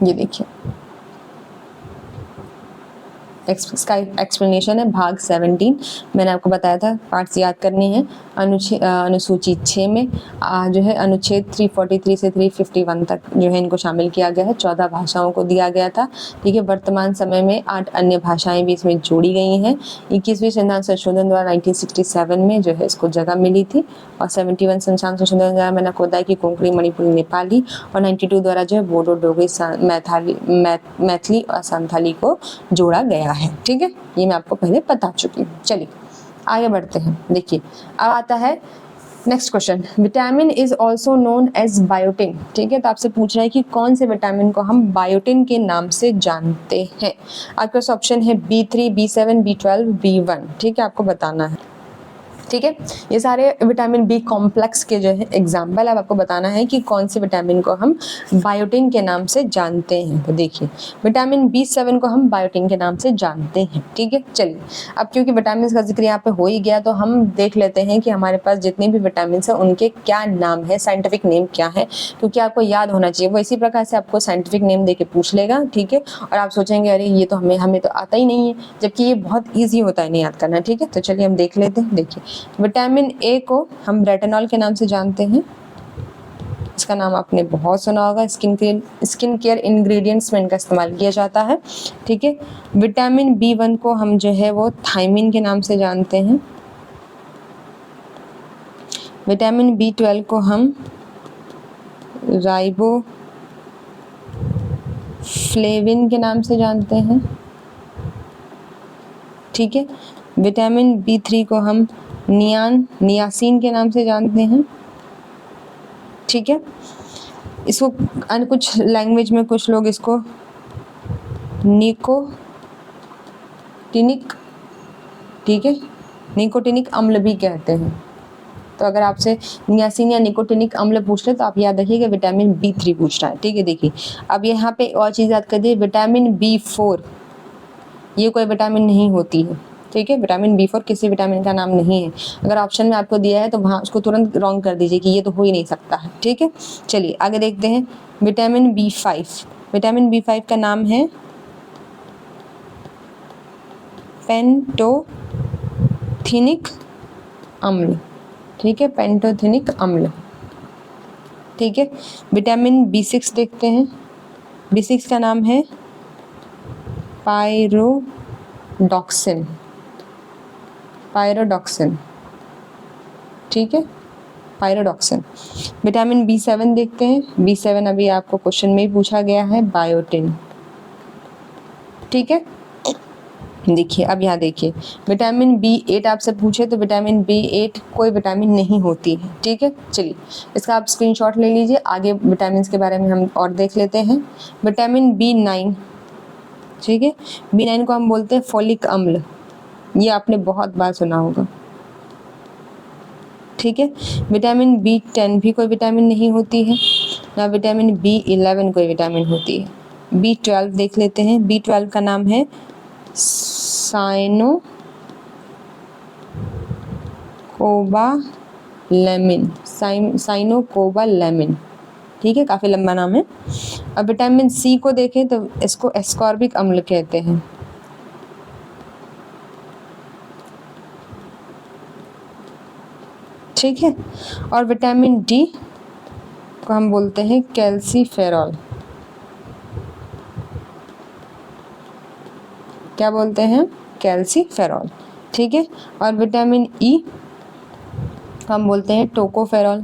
ये देखिए इसका एक्सप्लेनेशन है भाग 17। मैंने आपको बताया था पार्ट्स याद करने हैं। अनुसूची 6 में जो है अनुच्छेद 343 से 351 तक जो है इनको शामिल किया गया है। 14 भाषाओं को दिया गया था, ठीक है। वर्तमान समय में 8 अन्य भाषाएं भी इसमें जोड़ी गई हैं। 21वीं संविधान संशोधन द्वारा 1967 में जो है इसको जगह मिली थी, और 71 संविधान संशोधन द्वारा मैंने आपको बताया कि कोंकणी, मणिपुरी, नेपाली, और 92 द्वारा जो है बोडो, डोगरी, मैथिली और संथाली को जोड़ा गया है, ठीक है। ये मैं आपको पहले बता चुकी हूँ। चलिए आगे बढ़ते हैं। देखिए अब आता है next question. Vitamin is also known as biotin, ठीक है। तो आपसे पूछ रहा है कि कौन से विटामिन को हम बायोटिन के नाम से जानते हैं। आपके पास ऑप्शन है B3, B7, B12, B1, ठीक है। आपको बताना है, ठीक है। ये सारे विटामिन बी कॉम्प्लेक्स के जो है एग्जाम्पल। अब आपको बताना है कि कौन से विटामिन को हम बायोटिन के नाम से जानते हैं। तो देखिए विटामिन B7 को हम बायोटिन के नाम से जानते हैं, ठीक है। चलिए अब क्योंकि विटामिन का जिक्र यहाँ पे हो ही गया, तो हम देख लेते हैं कि हमारे पास जितने भी विटामिन हैं उनके क्या नाम है, साइंटिफिक नेम क्या है, क्योंकि आपको याद होना चाहिए। वो इसी प्रकार से आपको साइंटिफिक नेम दे के पूछ लेगा, ठीक है। और आप सोचेंगे अरे ये तो हमें तो आता ही नहीं है, जबकि ये बहुत ईजी होता है, नहीं याद करना, ठीक है। तो चलिए हम देख लेते हैं। देखिए विटामिन ए को हम रेटिनॉल के नाम से जानते हैं। इसका नाम आपने बहुत सुना होगा, स्किन केयर इंग्रेडिएंट्स में इनका इस्तेमाल किया जाता है, ठीक है। विटामिन B1 को हम जो है वो थायमिन के नाम से जानते हैं। विटामिन B12 को हम राइबोफ्लेविन के नाम से जानते हैं, ठीक है। विटामिन B3 को हम नियासिन के नाम से जानते हैं, ठीक है। इसको कुछ लैंग्वेज में कुछ लोग इसको निकोटिनिक, ठीक है, निकोटिनिक अम्ल भी कहते हैं। तो अगर आपसे नियासिन या निकोटिनिक अम्ल पूछ रहे तो आप याद रखिएगा विटामिन B3 पूछ रहा है, ठीक है। देखिए अब यहाँ पे और चीज़ याद कर दिए, विटामिन B4 ये कोई विटामिन नहीं होती है, ठीक है। विटामिन B4 किसी विटामिन का नाम नहीं है। अगर ऑप्शन में आपको दिया है तो वहाँ उसको तुरंत रॉन्ग कर दीजिए कि ये तो हो ही नहीं सकता है, ठीक है। चलिए आगे देखते हैं। विटामिन B5, विटामिन B5 का नाम है पेंटोथेनिक अम्ल, ठीक है, पेंटोथेनिक अम्ल, ठीक है। विटामिन B6 देखते हैं। B6 का नाम है पायरोडॉक्सिन, ठीक है, पायरोडॉक्सिन। विटामिन B7 देखते हैं। B7 अभी आपको क्वेश्चन में ही पूछा गया है, बायोटिन, ठीक है। देखिए अब यहाँ देखिए विटामिन B8 आपसे पूछे तो विटामिन B8 कोई विटामिन नहीं होती है, ठीक है। चलिए इसका आप स्क्रीनशॉट ले लीजिए। आगे विटामिन के बारे में हम और देख लेते हैं। विटामिन B9, ठीक है, B9 को हम बोलते हैं फोलिक अम्ल, ये आपने बहुत बार सुना होगा, ठीक है। विटामिन B10 भी कोई विटामिन नहीं होती है, ना विटामिन B11 कोई विटामिन होती है। B12 देख लेते हैं। B12 का नाम है साइनोकोबालेमिन, ठीक है, काफ़ी लंबा नाम है। अब विटामिन C को देखें तो इसको एस्कॉर्बिक अम्ल कहते हैं, ठीक है। और विटामिन D को हम बोलते हैं कैल्सीफेरॉल, क्या बोलते हैं, कैल्सीफेरॉल, ठीक है। और विटामिन E को हम बोलते हैं टोकोफेरॉल,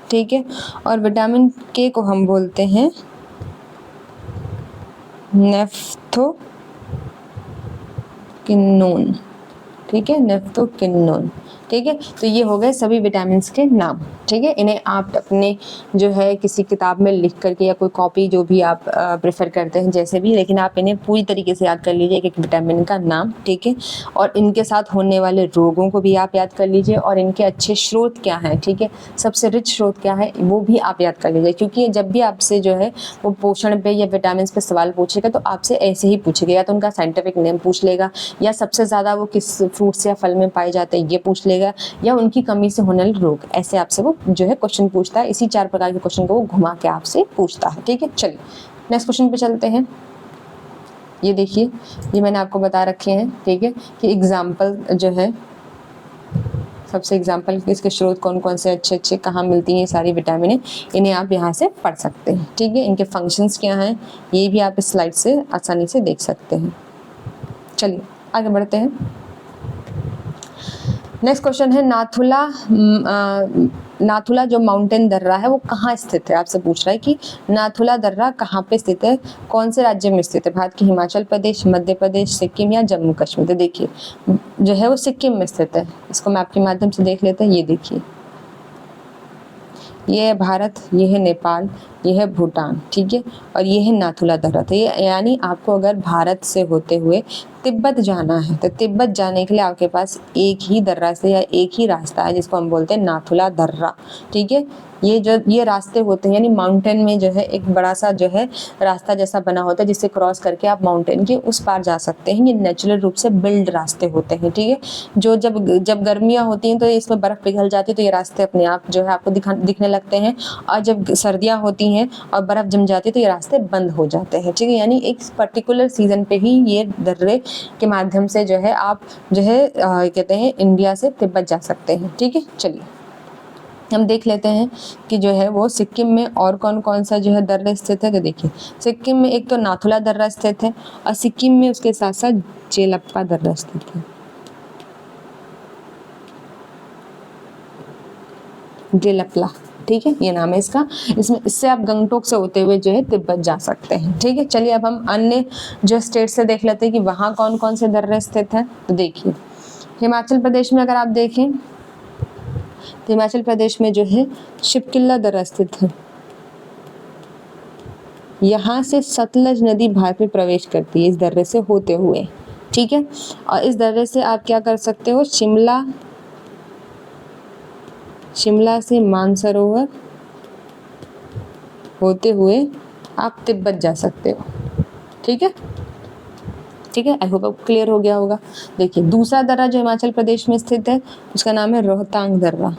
ठीक है। और विटामिन K को हम बोलते हैं नेफ्थोकिनोन, ठीक है, नेफ्थोकिनोन, ठीक है। तो ये हो गए सभी विटामिन के नाम, ठीक है। इन्हें आप अपने जो है किसी किताब में लिख करके या कोई कॉपी जो भी आप प्रेफर करते हैं जैसे भी, लेकिन आप इन्हें पूरी तरीके से याद कर लीजिए, एक एक विटामिन का नाम, ठीक है। और इनके साथ होने वाले रोगों को भी आप याद कर लीजिए, और इनके अच्छे स्रोत क्या हैं, ठीक है, सबसे रिच स्रोत क्या है वो भी आप याद कर लीजिए। क्योंकि जब भी आपसे जो है वो पोषण पे या विटामिन पे सवाल पूछेगा तो आपसे ऐसे ही पूछेगा, या तो उनका साइंटिफिक नेम पूछ लेगा, या सबसे ज़्यादा वो किस फ्रूट्स या फल में पाए जाते हैं ये पूछ लेगा, मिलेगा या उनकी कमी से होने वाले रोग, ऐसे आपसे वो जो है क्वेश्चन पूछता है। इसी 4 प्रकार के क्वेश्चन को वो घुमा के आपसे पूछता है। ठीक है, चलिए नेक्स्ट क्वेश्चन पे चलते हैं। ये देखिए, ये मैंने आपको बता रखे हैं, ठीक है, कि एग्जाम्पल जो है, सबसे एग्जाम्पल इसके स्रोत कौन कौन से अच्छे अच्छे कहाँ मिलती हैं ये सारी विटामिन, इन्हें आप यहाँ से पढ़ सकते हैं। ठीक है, इनके फंक्शंस क्या हैं ये भी आप इस स्लाइड से आसानी से देख सकते हैं। चलिए आगे बढ़ते हैं। नेक्स्ट क्वेश्चन है नाथुला जो माउंटेन दर्रा है वो कहाँ स्थित है। आपसे पूछ रहा है कि नाथुला दर्रा कहाँ पे स्थित है, कौन से राज्य में स्थित है, भारत के हिमाचल प्रदेश, मध्य प्रदेश, सिक्किम या जम्मू कश्मीर। तो देखिए जो है वो सिक्किम में स्थित है। इसको मैप के माध्यम से देख लेते हैं। ये देखिए, ये है भारत, ये है नेपाल, ये है भूटान, ठीक है, और ये है नाथुला दर्रा। तो ये यानी आपको अगर भारत से होते हुए तिब्बत जाना है तो तिब्बत जाने के लिए आपके पास एक ही दर्रा से या एक ही रास्ता है जिसको हम बोलते हैं नाथुला दर्रा। ठीक है, ये रास्ते होते हैं, यानी माउंटेन में जो है एक बड़ा सा जो है रास्ता जैसा बना होता है जिससे क्रॉस करके आप माउंटेन के उस पार जा सकते हैं। ये नेचुरल रूप से बिल्ड रास्ते होते हैं। ठीक है, जो जब गर्मियाँ होती हैं तो इसमें बर्फ़ पिघल जाती है तो ये रास्ते अपने आप जो है आपको दिखने लगते हैं, और जब सर्दियाँ होती हैं और बर्फ़ जम जाती है तो ये रास्ते बंद हो जाते हैं। ठीक है, यानी एक पर्टिकुलर सीजन पे ही ये दर्रे के माध्यम से जो है आप जो है कहते हैं इंडिया से तिब्बत जा सकते हैं। ठीक है, चलिए हम देख लेते हैं कि जो है वो सिक्किम में और कौन कौन सा जो है दर्रे स्थित है। तो देखिए सिक्किम में एक तो नाथुला दर्रा स्थित है और सिक्किम में उसके साथ साथ जेलप्पा दर्रा स्थित है। जेलप्ला, ठीक है, ये नाम है इसका। इससे आप गंगटोक से होते हुए जो है तिब्बत जा सकते हैं। ठीक है, चलिए अब हम अन्य जो स्टेट से देख लेते हैं कि वहाँ कौन कौन से दर्रे स्थित हैं। तो देखिए हिमाचल प्रदेश में अगर आप देखें तो हिमाचल प्रदेश में जो है शिपकिल्ला दर्रा स्थित है। यहाँ से सतलज नदी भारत में प्रवेश करती है इस दर्रे से होते हुए। ठीक है, और इस दर्रे से आप क्या कर सकते हो, शिमला से मानसरोवर होते हुए आप तिब्बत जा सकते हो। ठीक है, ठीक है, आई होप अब क्लियर हो गया होगा। देखिए दूसरा दर्रा जो हिमाचल प्रदेश में स्थित है उसका नाम है रोहतांग दर्रा।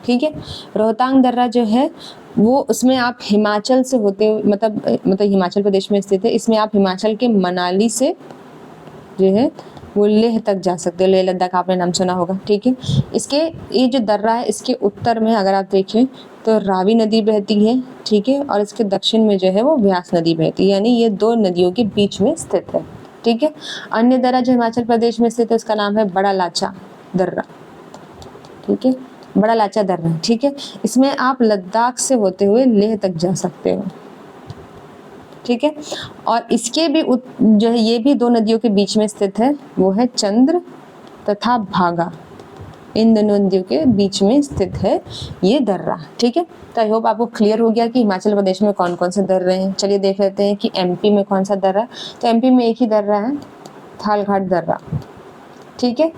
ठीक है, रोहतांग दर्रा जो है वो उसमें आप हिमाचल से होते हुए मतलब हिमाचल प्रदेश में स्थित है। इसमें आप हिमाचल के मनाली से जो है वो लेह तक जा सकते हो। लेह लद्दाख आपने नाम सुना होगा। ठीक है, इसके ये जो दर्रा है इसके उत्तर में अगर आप देखें तो रावी नदी बहती है। ठीक है, और इसके दक्षिण में जो है वो व्यास नदी बहती है, यानी ये दो नदियों के बीच में स्थित है। ठीक है, अन्य दर्रा जो हिमाचल प्रदेश में स्थित है उसका नाम है बड़ा लाचा दर्रा। ठीक है, बड़ा लाचा दर्रा। ठीक है, इसमें आप लद्दाख से होते हुए लेह तक जा सकते हो। ठीक है, और इसके भी जो है ये भी दो नदियों के बीच में स्थित है, वो है चंद्र तथा भागा। इन दोनों नदियों के बीच में स्थित है ये दर्रा। ठीक है, तो आई होप आपको क्लियर हो गया कि हिमाचल प्रदेश में कौन कौन से दर्रे हैं। चलिए देख लेते हैं कि एमपी में कौन सा दर्रा है। तो एमपी में एक ही दर्रा है, थालघाट दर्रा। ठीक है,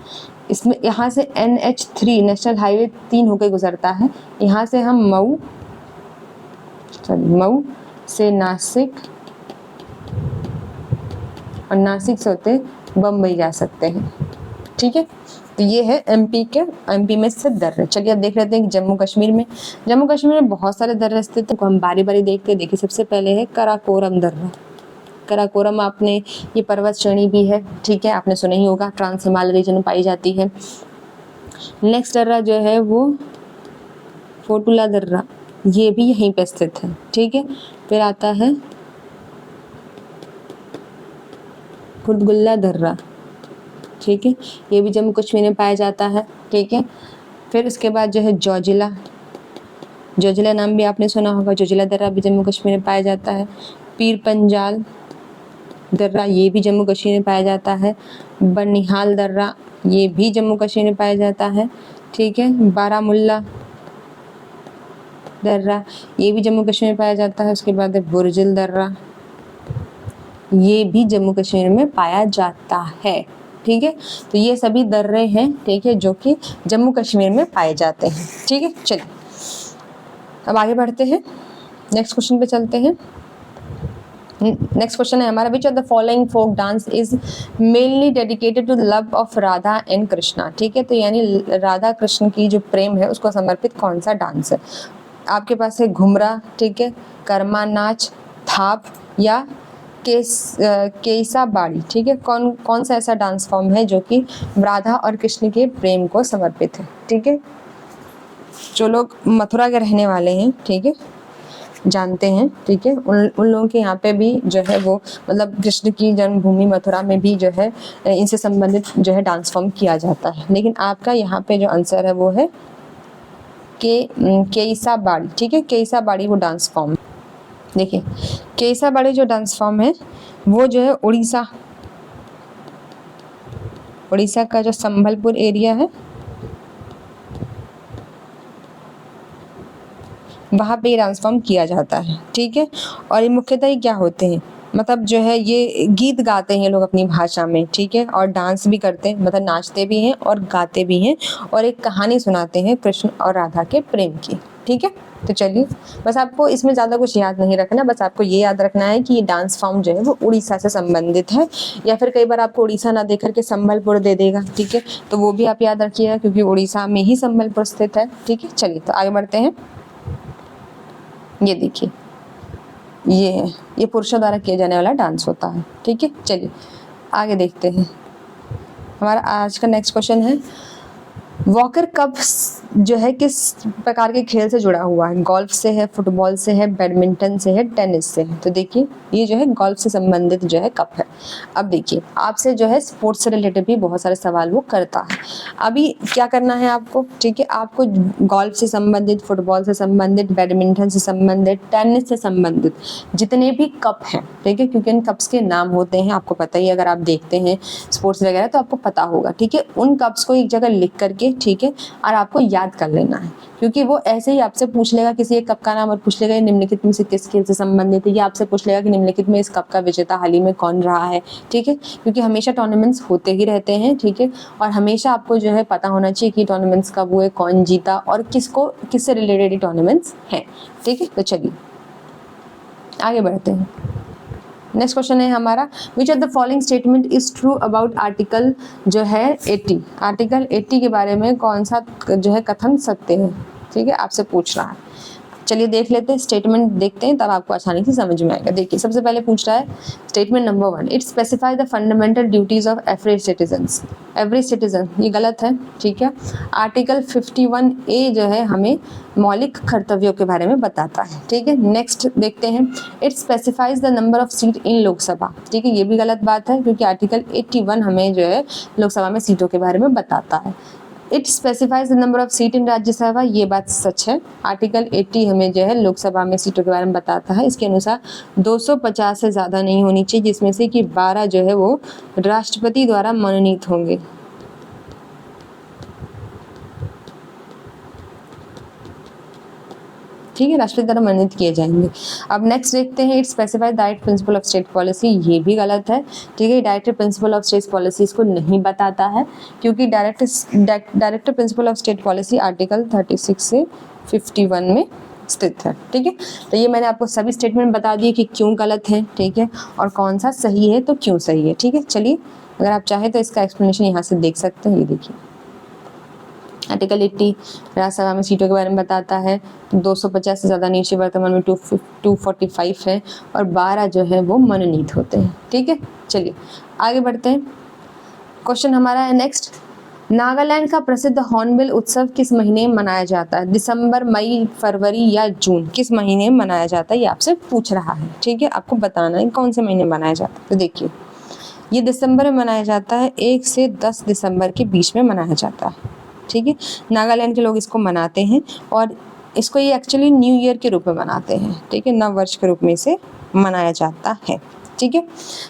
इसमें यहाँ से NH3 नेशनल हाईवे 3 होकर गुजरता है। यहाँ से हम मऊ से नासिक और नासिक से होते बम्बई जा सकते हैं। ठीक है, तो ये है एमपी में स्थित दर्रे। चलिए अब देख लेते हैं कि जम्मू कश्मीर में बहुत सारे दर्रे स्थित हैं, तो हम बारी बारी देखते हैं। देखिए सबसे पहले है कराकोरम दर्रा। कराकोरम आपने ये पर्वत श्रेणी भी है। ठीक है, आपने सुना ही होगा, ट्रांस हिमालय रीजन में पाई जाती है। नेक्स्ट दर्रा जो है वो फोटुला दर्रा, ये भी यहीं पे स्थित है। ठीक है, फिर आता है खुदगुल्ला दर्रा। ठीक है, ये भी जम्मू कश्मीर में पाया जाता है। ठीक है, फिर उसके बाद जो है जोजिला नाम भी आपने सुना होगा। जोजिला दर्रा भी जम्मू कश्मीर में पाया जाता है। पीर पंजाल दर्रा, ये भी जम्मू कश्मीर में पाया जाता है। बनिहाल दर्रा, ये भी जम्मू कश्मीर में पाया जाता है। ठीक है, बारामुल्ला दर्रा, ये भी जम्मू कश्मीर में पाया जाता है। उसके बाद है बुरजिल दर्रा, ये भी जम्मू कश्मीर में पाया जाता है। ठीक है, तो ये सभी दर्रे हैं, ठीक है, जो कि जम्मू कश्मीर में पाए जाते हैं। ठीक है, चलिए अब आगे बढ़ते हैं, नेक्स्ट क्वेश्चन पे चलते हैं। नेक्स्ट क्वेश्चन है हमारा, which of the following folk dance is mainly dedicated to love of Radha and Krishna. ठीक है, तो यानी राधा कृष्ण की जो प्रेम है उसको समर्पित कौन सा डांस है। आपके पास है घुमरा, ठीक है, कर्मा नाच, थाप या केसा बाड़ी। ठीक है, कौन कौन सा ऐसा डांस फॉर्म है जो कि राधा और कृष्ण के प्रेम को समर्पित है। ठीक है, जो लोग मथुरा के रहने वाले हैं, ठीक है, जानते हैं, ठीक है, उन लोगों के यहाँ पे भी जो है वो मतलब कृष्ण की जन्मभूमि मथुरा में भी जो है इनसे संबंधित जो है डांस फॉर्म किया जाता है। लेकिन आपका यहाँ पे जो आंसर है वो है केसा बाड़ी। ठीक है, केसा बाड़ी वो डांस फॉर्म। देखिए, केसा बाड़ी जो डांस फॉर्म है वो जो है उड़ीसा का जो संबलपुर एरिया है वहाँ पे ये डांस फॉर्म किया जाता है। ठीक है, और ये मुख्यतः क्या होते हैं, मतलब जो है ये गीत गाते हैं लोग अपनी भाषा में। ठीक है, और डांस भी करते हैं, मतलब नाचते भी हैं और गाते भी हैं और एक कहानी सुनाते हैं कृष्ण और राधा के प्रेम की। ठीक है, तो चलिए, बस आपको इसमें ज़्यादा कुछ याद नहीं रखना, बस आपको ये याद रखना है कि ये डांस फॉर्म जो है वो उड़ीसा से संबंधित है, या फिर कई बार आपको उड़ीसा ना देकर के संबलपुर दे देगा। ठीक है, तो वो भी आप याद रखिएगा क्योंकि उड़ीसा में ही संबलपुर स्थित है। ठीक है, चलिए तो आगे बढ़ते हैं। ये देखिए, ये पुरुषों द्वारा किया जाने वाला डांस होता है। ठीक है, चलिए आगे देखते हैं। हमारा आज का नेक्स्ट क्वेश्चन है, वॉकर कप जो है किस प्रकार के खेल से जुड़ा हुआ है। गोल्फ से है, फुटबॉल से है, बैडमिंटन से है, टेनिस से है। तो देखिए, ये जो है गोल्फ से संबंधित जो है कप है। अब देखिए, आपसे जो है स्पोर्ट्स से रिलेटेड भी बहुत सारे सवाल वो करता है। अभी क्या करना है आपको, ठीक है, आपको गोल्फ से संबंधित, फुटबॉल से संबंधित, बैडमिंटन से संबंधित, टेनिस से संबंधित जितने भी कप हैं, ठीक है, क्योंकि इन कप्स के नाम होते हैं, आपको पता ही, अगर आप देखते हैं स्पोर्ट्स वगैरह तो आपको पता होगा। ठीक है, उन कप्स को एक जगह लिख करके, ठीक है, और आपको याद कर लेना है, क्योंकि वो ऐसे ही आपसे पूछ लेगा किसी एक कप का नाम और पूछ लेगा ये निम्नलिखित में से किस खेल से संबंधित है, या आपसे पूछ लेगा कि निम्नलिखित में इस कप का विजेता हाल ही में कौन रहा है। ठीक है, क्योंकि हमेशा टूर्नामेंट्स होते ही रहते हैं। ठीक है, और हमेशा आपको जो है पता होना चाहिए कि टूर्नामेंट्स कब हुए, कौन जीता और किससे रिलेटेड टूर्नामेंट्स हैं। ठीक है, तो चलिए आगे बढ़ते हैं। नेक्स्ट क्वेश्चन है हमारा, which of the following statement is true about article जो है 80। आर्टिकल 80 के बारे में कौन सा जो है कथन सत्य है। ठीक है, आपसे पूछ रहा है। चलिए देख लेते हैं, स्टेटमेंट देखते हैं, तब आपको आसानी से समझ में आएगा। देखिए, सबसे पहले पूछ रहा है statement number 1, it specify the fundamental duties of every citizen. ये गलत है। ठीक है, आर्टिकल 51A जो है हमें मौलिक कर्तव्यों के बारे में बताता है। ठीक है, नेक्स्ट देखते हैं, it specifies the number of seat in Lok Sabha. ठीक है, ये भी गलत बात है क्योंकि आर्टिकल 81 हमें जो है लोकसभा में सीटों के बारे में बताता है। It specifies the number of seat in Rajya Sabha, ये बात सच है। आर्टिकल 80 हमें जो है लोकसभा में सीटों के बारे में बताता है। इसके अनुसार 250 से ज़्यादा नहीं होनी चाहिए, जिसमें से कि 12 जो है वो राष्ट्रपति द्वारा मनोनीत होंगे। ठीक है, राष्ट्रपति द्वारा मनोनीत किए जाएंगे। अब नेक्स्ट देखते हैं, it specified direct principle of state policy. ये भी गलत है। ठीक है, direct principle of state policy इसको नहीं बताता है, क्योंकि direct principle of state policy article 36 से 51 में स्थित है। ठीक है, तो ये मैंने आपको सभी स्टेटमेंट बता दिए कि क्यों गलत है, ठीक है, और कौन सा सही है तो क्यों सही है। ठीक है, चलिए अगर आप चाहें तो इसका एक्सप्लेनेशन यहाँ से देख सकते हैं। ये देखिए, आर्टिकल 80 राज्यसभा में सीटों के बारे में बताता है, 250 से ज़्यादा नीचे, वर्तमान में 245 है, और 12 जो है वो मनोनीत होते हैं। ठीक है, चलिए आगे बढ़ते हैं। क्वेश्चन हमारा है नेक्स्ट, नागालैंड का प्रसिद्ध हॉर्नबिल उत्सव किस महीने में मनाया जाता है। दिसंबर, मई, फरवरी या जून, किस महीने में मनाया जाता है ये आपसे पूछ रहा है। ठीक है, आपको बताना है कौन से महीने में मनाया जाता है। तो देखिए, ये दिसंबर में मनाया जाता है, 1 से 10 दिसंबर के बीच में मनाया जाता है। ठीक है, नागालैंड के लोग इसको मनाते हैं और इसको ये एक्चुअली न्यू ईयर के रूप में मनाते हैं। ठीक है, नव वर्ष के रूप में इसे मनाया जाता है। ठीक है,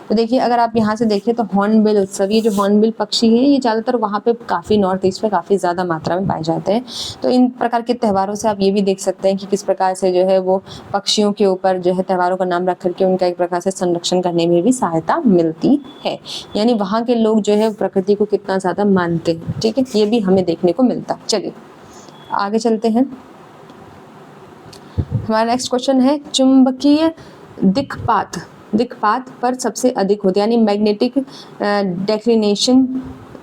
तो देखिए, अगर आप यहाँ से देखें तो हॉर्नबिल उत्सव, ये जो हॉर्नबिल पक्षी है ये ज़्यादातर वहाँ पे काफ़ी नॉर्थ ईस्ट में काफ़ी ज़्यादा मात्रा में पाए जाते हैं। तो इन प्रकार के त्योहारों से आप ये भी देख सकते हैं कि किस प्रकार से जो है वो पक्षियों के ऊपर जो है त्योहारों का नाम रख करके उनका एक प्रकार से संरक्षण करने में भी सहायता मिलती है। यानी वहाँ के लोग जो है प्रकृति को कितना ज़्यादा मानते हैं। ठीक है, ये भी हमें देखने को मिलता है। चलिए आगे चलते हैं। हमारा नेक्स्ट क्वेश्चन है, चुंबकीय दिक्पात दिक्पात पर सबसे अधिक होते हैं, यानी magnetic declination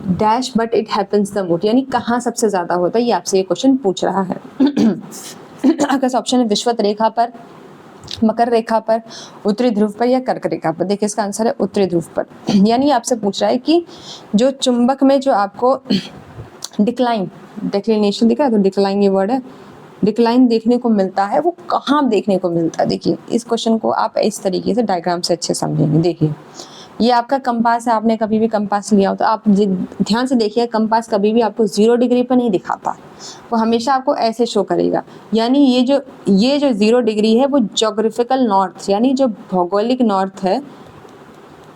dash but it happens the most, यानी कहाँ सबसे ज्यादा होता है, ये आपसे ये क्वेश्चन पूछ रहा है। आपका ऑप्शन है विषुवत रेखा पर, मकर रेखा पर, उत्तरी ध्रुव पर या कर्क रेखा पर। देखिए इसका आंसर है उत्तरी ध्रुव पर। यानी आपसे पूछ रहा है कि जो चुंबक में जो आपको डिक्लाइन, डिक्लिनेशन दिखा है, तो डिक्लाइन ये वर्ड है, डिक्लाइन देखने को मिलता है, वो कहाँ देखने को मिलता है। देखिए इस क्वेश्चन को आप इस तरीके से डायग्राम से अच्छे समझेंगे। देखिए ये आपका कंपास है, आपने कभी भी कंपास लिया हो तो आप ध्यान से देखिए, कंपास कभी भी आपको 0 डिग्री पर नहीं दिखाता, वो हमेशा आपको ऐसे शो करेगा। यानी ये जो 0 डिग्री है वो ज्योग्राफिकल नॉर्थ, यानी जो भौगोलिक नॉर्थ है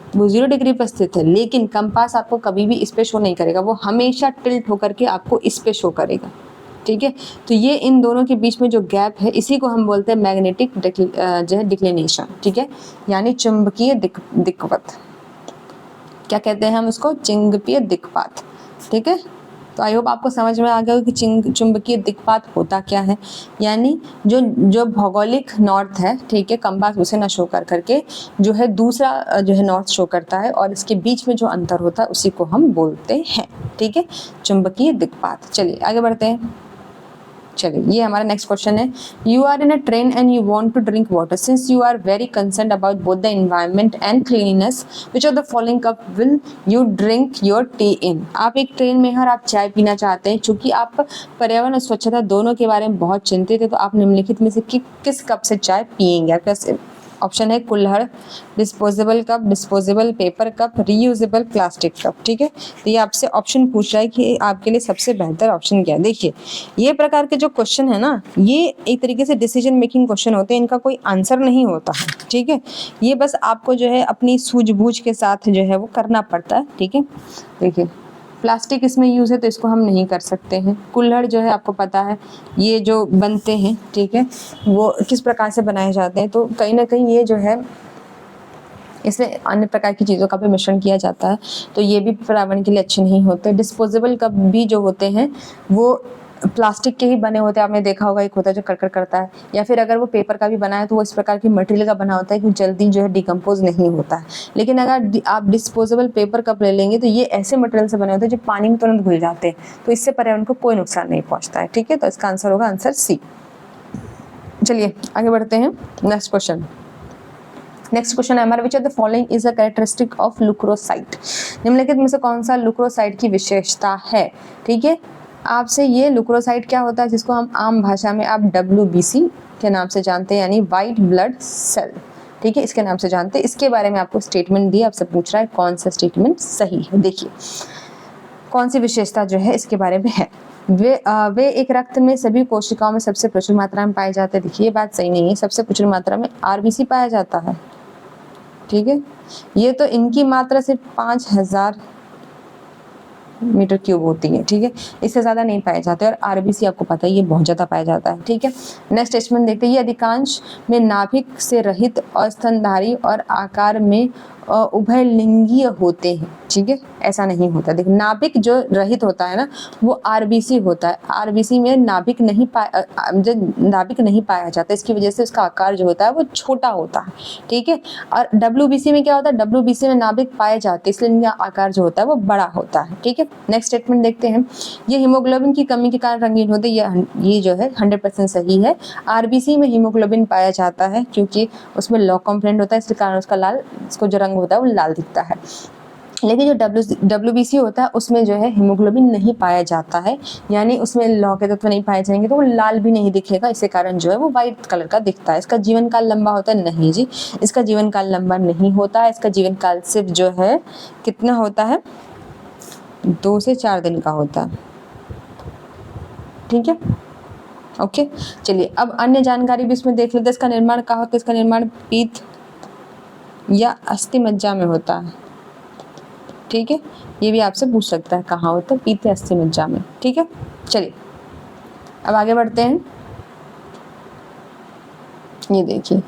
वो 0 डिग्री पर स्थित है, लेकिन कंपास आपको कभी भी इस पे शो नहीं करेगा, वो हमेशा टिल्ट होकर के आपको इस पे शो करेगा। ठीक है, तो ये इन दोनों के बीच में जो गैप है इसी को हम बोलते हैं मैग्नेटिक जो है डिक्लिनेशन। ठीक है, यानी चुंबकीय दिक्वत, क्या कहते हैं हम उसको, चुंबकीय दिक्पात। ठीक है, तो आई होप आपको समझ में आ गया कि चुंबकीय दिक्पात होता क्या है। यानी जो भौगोलिक नॉर्थ है, ठीक है, कंपास उसे ना शो कर करके जो है दूसरा जो है नॉर्थ शो करता है, और इसके बीच में जो अंतर होता है उसी को हम बोलते हैं। ठीक है, चुंबकीय दिक्पात। चलिए आगे बढ़ते हैं। चलिए ये हमारा नेक्स्ट क्वेश्चन है, you are in a train and you want to drink water, since you are very concerned about both the environment and cleanliness, which of the following cup will you drink your tea in. आप एक train में हैं और आप चाय पीना चाहते हैं, चूंकि आप पर्यावरण और स्वच्छता दोनों के बारे में बहुत चिंतित है, तो आप निम्नलिखित में से किस कप से चाय पियेंगे। आपका ऑप्शन है कुल्हड़, disposable cup, disposable paper cup, reusable plastic cup. ठीक है, तो ये आपसे ऑप्शन पूछ रहा है कि आपके लिए सबसे बेहतर ऑप्शन क्या है। देखिए ये प्रकार के जो क्वेश्चन है ना, ये एक तरीके से डिसीजन मेकिंग क्वेश्चन होते हैं, इनका कोई आंसर नहीं होता है। ठीक है, ये बस आपको जो है अपनी सूझबूझ के साथ जो है वो करना पड़ता है। ठीक है, देखिए प्लास्टिक इसमें यूज़ है तो इसको हम नहीं कर सकते हैं। कुल्हड़ जो है आपको पता है ये जो बनते हैं, ठीक है, वो किस प्रकार से बनाए जाते हैं, तो कहीं ना कहीं ये जो है इसमें अन्य प्रकार की चीज़ों का भी मिश्रण किया जाता है, तो ये भी पर्यावरण के लिए अच्छे नहीं होते। डिस्पोजेबल कप भी जो होते हैं वो प्लास्टिक के ही बने होते हैं, आपने देखा होगा, एक होता है जो कड़कड़ करता है, या फिर अगर वो पेपर का भी बना है तो वो इस प्रकार की मटेरियल का बना होता है कि जल्दी जो है डिकम्पोज नहीं होता है। लेकिन अगर आप डिस्पोजेबल पेपर कप ले लेंगे तो ये ऐसे मटेरियल से बने होते हैं जो पानी में तुरंत घुल जाते हैं, तो इससे पर्यावरण को कोई नुकसान नहीं पहुँचता है। ठीक है, तो इसका आंसर होगा आंसर सी। चलिए आगे बढ़ते हैं। नेक्स्ट क्वेश्चन है हमारा, which of the following is a characteristic of leucocyte. निम्नलिखित में से कौन सा लुक्रोसाइट की विशेषता है। ठीक है, आपसे ये लुक्रोसाइट क्या होता है, जिसको हम आम भाषा में आप WBC के नाम से जानते हैं, यानी वाइट ब्लड सेल। ठीक है, इसके नाम से जानते हैं। इसके बारे में आपको स्टेटमेंट दी, आपसे पूछ रहा है कौन सा स्टेटमेंट सही है। देखिए कौन सी विशेषता जो है इसके बारे में है। वे एक रक्त में सभी कोशिकाओं में सबसे प्रचुर मात्रा में पाए जाते हैं। देखिए ये बात सही नहीं है, सबसे प्रचुर मात्रा में RBC पाया जाता है। ठीक है, ये तो इनकी मात्रा सिर्फ 5000 मीटर क्यूब होती है। ठीक है, इससे ज़्यादा नहीं पाए जाते, और RBC आपको पता है ये बहुत ज़्यादा पाया जाता है। ठीक है, नेक्स्ट स्टेटमेंट देखते हैं, ये अधिकांश में नाभिक से रहित और स्तनधारी और आकार में उभयलिंगीय होते हैं। ठीक है, ऐसा नहीं होता। देखिए नाभिक जो रहित होता है ना वो RBC होता है, RBC में नाभिक नहीं पाया जाता, इसकी वजह से उसका आकार जो होता है वो छोटा होता है। ठीक है, और WBC में क्या होता है, WBC में नाभिक पाए जाते हैं, इसलिए इनका आकार जो होता है वो बड़ा होता है। ठीक है, नेक्स्ट स्टेटमेंट देखते हैं, ये हीमोग्लोबिन की कमी के कारण रंगीन होते हैं। ये जो है 100% सही है। RBC में हीमोग्लोबिन पाया जाता है क्योंकि उसमें लॉ कॉम्पोनेंट होता है, इसके कारण उसका लाल, इसको जो रंग होता है वो लाल दिखता है। लेकिन जो WBC होता है उसमें जो है हीमोग्लोबिन नहीं पाया जाता है, यानी उसमें लौह के तत्व नहीं पाए जाएंगे, तो वो लाल भी नहीं दिखेगा, इसी कारण जो है वो वाइट कलर का दिखता है। इसका जीवन काल लंबा होता है, नहीं जी, इसका जीवन काल लंबा नहीं होता है। इसका जीवन काल सिर्फ जो है कितना होता है, 2 से 4 दिन का होता है। ठीक है, ओके। चलिए अब अन्य जानकारी भी इसमें देख लेते हैं। इसका निर्माण कहाँ होता है, इसका निर्माण पीत या अस्थि मज्जा में होता है। ठीक है, ये भी आपसे पूछ सकता है कहाँ होता है, पीत या अस्थि मज्जा में। ठीक है, चलिए अब आगे बढ़ते हैं। ये देखिए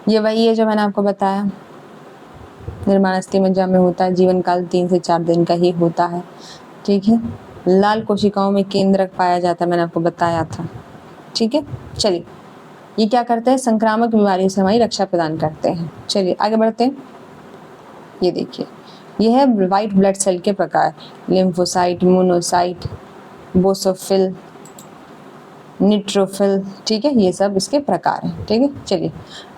ये वही है जो मैंने आपको बताया, निर्माण अस्थि मज्जा में होता है, जीवन काल 3 से 4 दिन का ही होता है। ठीक है, लाल कोशिकाओं में केंद्रक पाया जाता है, मैंने आपको बताया था। ठीक है, चलिए ये क्या करते हैं, संक्रामक बीमारियों से हमारी रक्षा प्रदान करते हैं। चलिए आगे बढ़ते हैं। ये देखिए, ये है वाइट ब्लड सेल के प्रकार, लिम्फोसाइट, मोनोसाइट, बोसोफिल, न्यूट्रोफिल, ठीक है, ये सब इसके प्रकार हैं। ठीक है, चलिए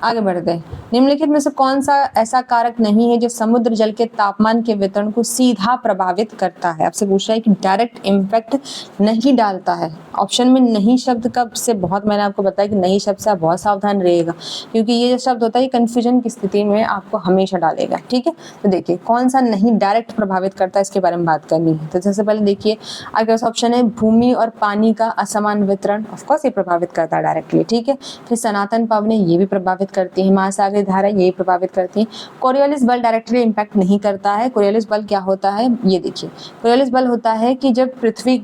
आगे बढ़ते हैं। निम्नलिखित में से कौन सा ऐसा कारक नहीं है जो समुद्र जल के तापमान के वितरण को सीधा प्रभावित करता है? आपसे पूछ रहा है कि डायरेक्ट इम्पैक्ट नहीं डालता है। ऑप्शन में नहीं शब्द का से बहुत, मैंने आपको बताया कि नहीं शब्द से आप बहुत सावधान रहिएगा, क्योंकि ये जो शब्द होता है ये कंफ्यूजन की स्थिति में आपको हमेशा डालेगा। ठीक है, तो देखिए कौन सा नहीं डायरेक्ट प्रभावित करता है, इसके बारे में बात करनी है। तो सबसे पहले देखिए, आपके पास ऑप्शन है भूमि और पानी का असमान वितरण, ऑफकोर्स ये प्रभावित करता है डायरेक्टली। ठीक है, फिर सनातन पवनें, ये भी प्रभावित करती है। महासागरीय धारा, ये प्रभावित करती है। कोरियोलिस बल डायरेक्टली इम्पैक्ट नहीं करता है। कोरियोलिस बल क्या होता है, ये देखिए, कोरियोलिस बल होता है कि जब पृथ्वी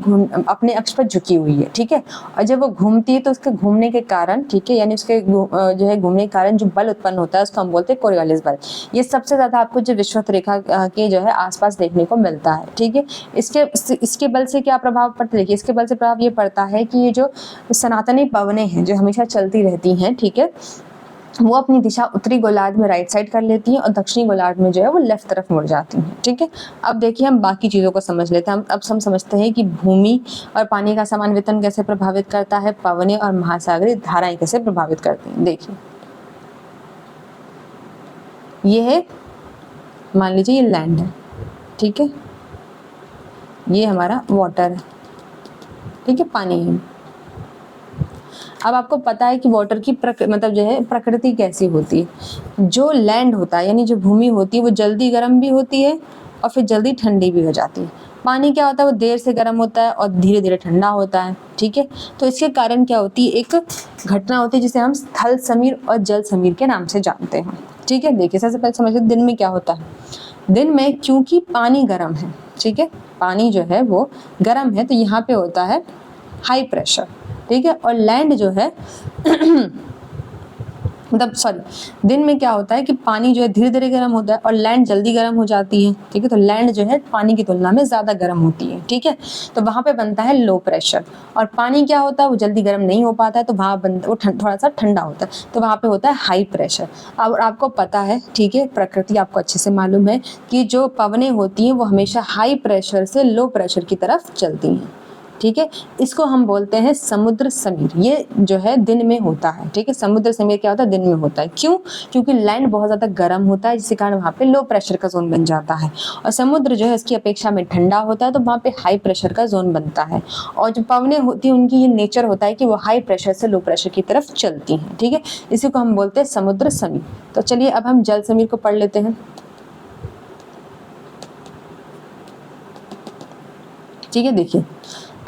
अपने अक्ष पर झुकी हुई है, ठीक है, और जब वो घूमती है तो उसके घूमने के कारण, ठीक है, यानी उसके जो है घूमने के कारण जो बल उत्पन्न होता है उसको हम बोलते हैं कोरियोलिस बल। ये सबसे ज्यादा आपको जो विषुवत रेखा के जो है आसपास देखने को मिलता है। ठीक है, इसके बल से क्या प्रभाव पड़ता है, देखिए इसके बल से प्रभाव ये पड़ता है कि ये जो सनातनी पवनें हैं जो हमेशा चलती रहती हैं, ठीक है, वो अपनी दिशा उत्तरी गोलार्ध में राइट साइड कर लेती हैं और दक्षिणी गोलार्ध में जो है वो लेफ्ट तरफ मुड़ जाती हैं। ठीक है, अब देखिए हम बाकी चीज़ों को समझ लेते हैं। अब हम समझते हैं कि भूमि और पानी का समान वितरण कैसे प्रभावित करता है, पवनें और महासागरीय धाराएं कैसे प्रभावित करती हैं। देखिए ये है, मान लीजिए ये लैंड है, ठीक है, ये हमारा वाटर है, ठीक है, पानी है। अब आपको पता है कि वाटर की मतलब जो है प्रकृति कैसी होती है। जो लैंड होता है यानी जो भूमि होती है वो जल्दी गर्म भी होती है और फिर जल्दी ठंडी भी हो जाती है। पानी क्या होता है, वो देर से गर्म होता है और धीरे धीरे ठंडा होता है। ठीक है, तो इसके कारण क्या होती है, एक घटना होती है जिसे हम स्थल समीर और जल समीर के नाम से जानते हैं। ठीक है, देखिए सबसे पहले समझिए दिन में क्या होता है। दिन में क्योंकि पानी गर्म है, ठीक है, पानी जो है वो गर्म है, तो यहाँ पे होता है हाई प्रेशर। ठीक है, और लैंड जो है मतलब सॉरी, दिन में क्या होता है कि पानी जो है धीरे धीरे गर्म होता है और लैंड जल्दी गर्म हो जाती है। ठीक है, तो लैंड जो है पानी की तुलना में ज़्यादा गर्म होती है। ठीक है, तो वहाँ पे बनता है लो प्रेशर, और पानी क्या होता है, वो जल्दी गर्म नहीं हो पाता है, तो वहाँ वो थोड़ा सा ठंडा होता है, तो वहाँ पे होता है हाई प्रेशर। अब आपको पता है, ठीक है, प्रकृति आपको अच्छे से मालूम है कि जो पवनें होती हैं वो हमेशा हाई प्रेशर से लो प्रेशर की तरफ चलती हैं। ठीक है, इसको हम बोलते हैं समुद्र समीर। ये जो है दिन में होता है। ठीक है, समुद्र समीर क्या होता है, दिन में होता है। क्यों, क्योंकि लैंड बहुत ज़्यादा गर्म होता है, जिसके कारण वहाँ पे लो प्रेशर का जोन बन जाता है, और समुद्र जो है इसकी अपेक्षा में ठंडा होता है, तो वहाँ पे हाई प्रेशर का जोन बनता है। और जो पवनें होती हैं उनकी ये नेचर होता है कि वो हाई प्रेशर से लो प्रेशर की तरफ चलती हैं। ठीक है, इसी को हम बोलते हैं समुद्र समीर। तो चलिए अब हम जल समीर को पढ़ लेते हैं। ठीक है, देखिए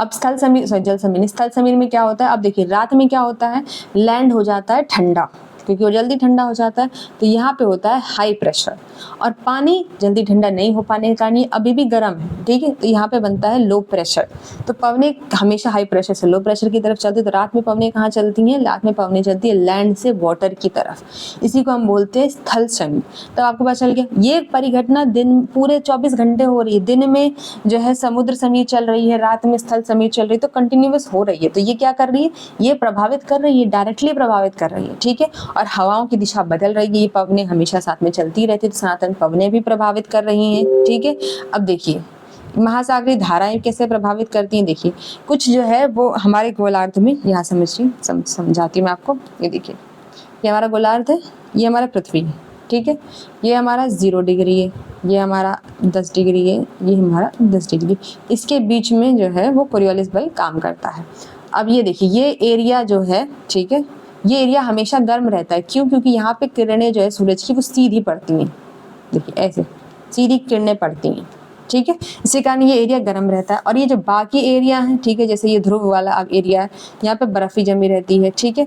अब स्थल समीर जल समीर, स्थल समीर में क्या होता है, अब देखिए रात में क्या होता है, लैंड हो जाता है ठंडा, क्योंकि वो जल्दी ठंडा हो जाता है, तो यहाँ पे होता है हाई प्रेशर, और पानी जल्दी ठंडा नहीं हो पाने के कारण ये अभी भी गर्म है। ठीक है, तो यहाँ पे बनता है लो प्रेशर। तो पवनें हमेशा हाई प्रेशर से लो प्रेशर की तरफ चलती है। तो रात में पवनें कहाँ चलती हैं, रात में पवनें चलती है लैंड से वाटर की तरफ, इसी को हम बोलते हैं स्थल समीर। तो आपको पता चल गया, ये परिघटना दिन पूरे 24 घंटे हो रही है। दिन में जो है समुद्र समीर चल रही है, रात में स्थल समीर चल रही है, तो कंटिन्यूअस हो रही है। तो ये क्या कर रही है, ये प्रभावित कर रही है, डायरेक्टली प्रभावित कर रही है। ठीक है, और हवाओं की दिशा बदल रही है, ये पवनें हमेशा साथ में चलती रहती है, तो सनातन पवनें भी प्रभावित कर रही हैं। ठीक है, अब देखिए महासागरीय धाराएं कैसे प्रभावित करती हैं। देखिए कुछ जो है वो हमारे गोलार्ध में, यहाँ समझिए, समझाती हूँ मैं आपको। ये देखिए, ये हमारा गोलार्ध है, ये हमारा पृथ्वी है। ठीक है, ये हमारा 0 डिग्री है, ये हमारा 10 डिग्री है, ये हमारा 10 डिग्री। इसके बीच में जो है वो कोरियोलिस बल काम करता है। अब ये देखिए, ये एरिया जो है, ठीक है, ये एरिया हमेशा गर्म रहता है। क्यों, क्योंकि यहाँ पे किरणें जो है सूरज की वो सीधी पड़ती हैं। देखिए ऐसे सीधी किरणें पड़ती हैं। ठीक है, इसी कारण ये एरिया गर्म रहता है। और ये जो बाकी एरिया है, ठीक है, जैसे ये ध्रुव वाला एरिया है, यहाँ पे बर्फ ही जमी रहती है। ठीक है,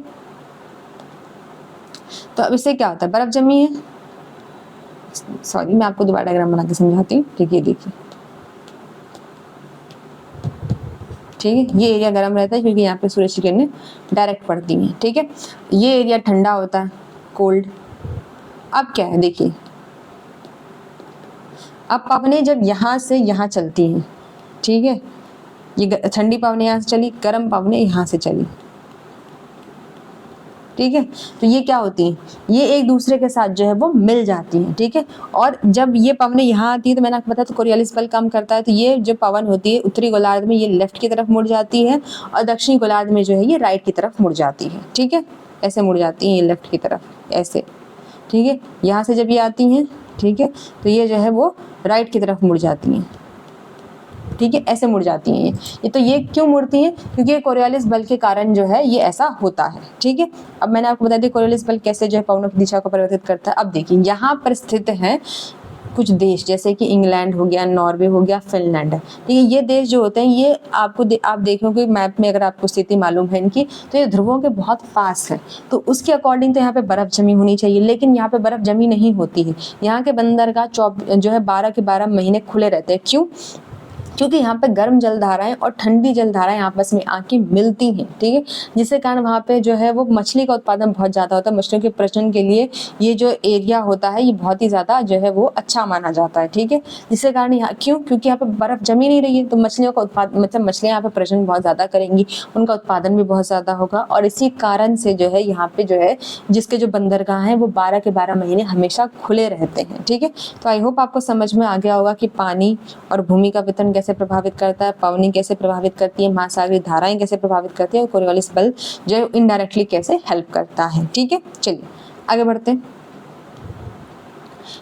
तो अब इससे क्या होता है, बर्फ जमी है, सॉरी मैं आपको दोबारा डायग्राम बना के समझाती हूँ। ठीक है, देखिए, ठीक है, ये एरिया गर्म रहता है क्योंकि यहाँ पे सूरज की किरणें डायरेक्ट पड़ती हैं। ठीक है, ये एरिया ठंडा होता है, कोल्ड। अब क्या है, देखिए अब पवनें जब यहाँ से यहाँ चलती हैं, ठीक है, ये ठंडी पवनें यहाँ से चली, गर्म पवनें यहाँ से चली। ठीक है। तो ये क्या होती हैं, ये एक दूसरे के साथ जो है वो मिल जाती हैं, ठीक है। और जब ये पवनें यहाँ आती है तो मैंने आपको बताया तो कोरियोलिस बल काम करता है, तो ये जो पवन होती है उत्तरी गोलार्ध में ये लेफ्ट की तरफ मुड़ जाती है और दक्षिणी गोलार्ध में जो है ये राइट की तरफ मुड़ जाती है, ठीक है। ऐसे मुड़ जाती हैं ये लेफ्ट की तरफ, ऐसे, ठीक है। यहाँ से जब ये आती हैं, ठीक है, तो ये जो है वो राइट की तरफ मुड़ जाती हैं, ठीक है, ऐसे मुड़ जाती हैं ये। तो ये क्यों मुड़ती हैं, क्योंकि कोरियोलिस बल के कारण जो है ये ऐसा होता है, ठीक है। अब मैंने आपको बता दिया कोरियोलिस बल कैसे जो है पवनों की दिशा को परिवर्तित करता है। अब देखिए यहाँ पर स्थित है कुछ देश, जैसे कि इंग्लैंड हो गया, नॉर्वे हो गया, फिनलैंड है, ठीक है। ये देश जो होते हैं ये आप देखोगे मैप में, अगर आपको स्थिति मालूम है इनकी, तो ये ध्रुवों के बहुत पास है, तो उसके अकॉर्डिंग तो यहाँ पे बर्फ जमी होनी चाहिए, लेकिन यहाँ पे बर्फ जमी नहीं होती है। यहाँ के बंदरगाह जो है 12 के 12 महीने खुले रहते हैं। क्यों? क्योंकि यहाँ पे गर्म जलधाराएं और ठंडी जलधाराएं आपस में आके मिलती हैं, ठीक है, जिसके कारण वहाँ पे जो है वो मछली का उत्पादन बहुत ज़्यादा होता है। मछलियों के प्रजनन के लिए ये जो एरिया होता है ये बहुत ही ज़्यादा जो है वो अच्छा माना जाता है, ठीक है। जिसके कारण यहाँ क्योंकि यहाँ पे बर्फ जमी नहीं रही है, तो मछलियों का उत्पादन, मतलब मछलियाँ यहाँ पे प्रजनन बहुत ज़्यादा करेंगी, उनका उत्पादन भी बहुत ज़्यादा होगा, और इसी कारण से जो है यहाँ पे जो है जिसके जो बंदरगाह हैं वो 12 के 12 महीने हमेशा खुले रहते हैं, ठीक है। तो आई होप आपको समझ में आ गया होगा कि पानी और भूमि का वितरण कैसे प्रभावित करता है, पवनी कैसे प्रभावित करती है, महासागरीय धाराएं कैसे प्रभावित करती है, और कोरियोलिस बल जो है इनडायरेक्टली कैसे हेल्प करता है, ठीक है। चलिए आगे बढ़ते हैं।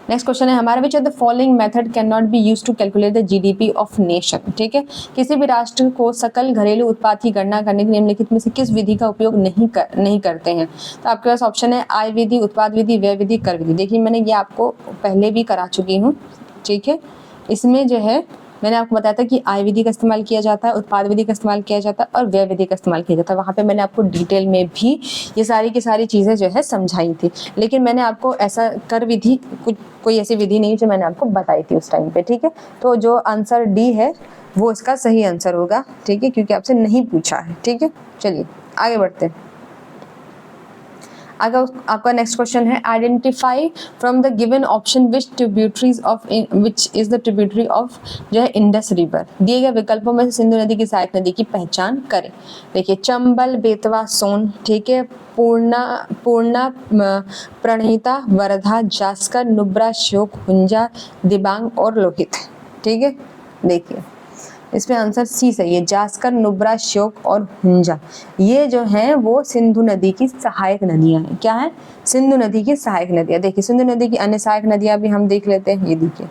नेक्स्ट क्वेश्चन है हमारा, which of the following method can not be used to calculate the GDP of nation, ठीक है। किसी भी राष्ट्र को सकल घरेलू उत्पाद की गणना करने के लिए निम्नलिखित में से किस विधि का उपयोग नहीं करते हैं। तो आपके पास ऑप्शन है आय विधि, उत्पाद विधि, व्यय विधि, कर विधि। देखिए मैंने ये आपको पहले भी करा चुकी हूँ, ठीक है। इसमें जो है मैंने आपको बताया था कि आय विधि का इस्तेमाल किया जाता है, उत्पाद विधि का इस्तेमाल किया जाता है और व्यय विधि का इस्तेमाल किया जाता है। वहाँ पे मैंने आपको डिटेल में भी ये सारी की सारी चीज़ें जो है समझाई थी, लेकिन मैंने आपको ऐसा कर विधि कोई ऐसी विधि नहीं जो मैंने आपको बताई थी उस टाइम पे, ठीक है। तो जो आंसर डी है वो इसका सही आंसर होगा, ठीक है, क्योंकि आपसे नहीं पूछा है, ठीक है। चलिए आगे बढ़ते हैं। अगर आपका नेक्स्ट क्वेश्चन है, identify from the given option which is the tributary of जो है इंडस रिवर। दिए गए विकल्पों में से सिंधु नदी की सहायक नदी की पहचान करें। देखिए चंबल, बेतवा, सोन, ठीक है, पूर्णा, प्रणहिता, वर्धा, जास्कर, नुब्रा, श्योक, हुंजा, दिबांग और लोहित, ठीक है। देखिए इसमें आंसर सी सही है, जास्कर, नुब्रा, श्योक और हुंजा, ये जो हैं वो सिंधु नदी की सहायक नदियां हैं। क्या है? सिंधु नदी की सहायक नदियां। देखिए सिंधु नदी की अन्य सहायक नदियां भी हम देख लेते हैं। ये देखिए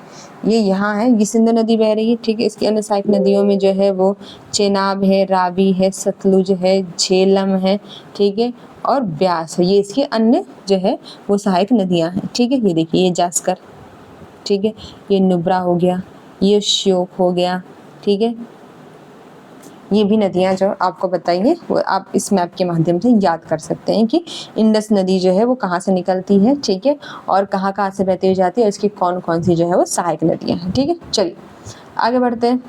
ये यहाँ है, ये सिंधु नदी बह रही है, ठीक है। इसकी अन्य सहायक नदियों में जो है वो चेनाब है, रावी है, सतलुज है, झेलम है, ठीक है, और ब्यास है। ये इसकी अन्य जो है वो सहायक नदियाँ हैं, ठीक है। ये देखिए ये जास्कर, ठीक है, ये नुब्रा हो गया, ये श्योक हो गया, ठीक है। ये भी नदियां जो आपको बताइए वो आप इस मैप के माध्यम से याद कर सकते हैं कि इंडस नदी जो है वो कहाँ से निकलती है, ठीक है, और कहाँ कहाँ से बहती हुई जाती है, और इसकी कौन कौन सी जो है वो सहायक नदियां हैं, ठीक है। चलिए आगे बढ़ते हैं।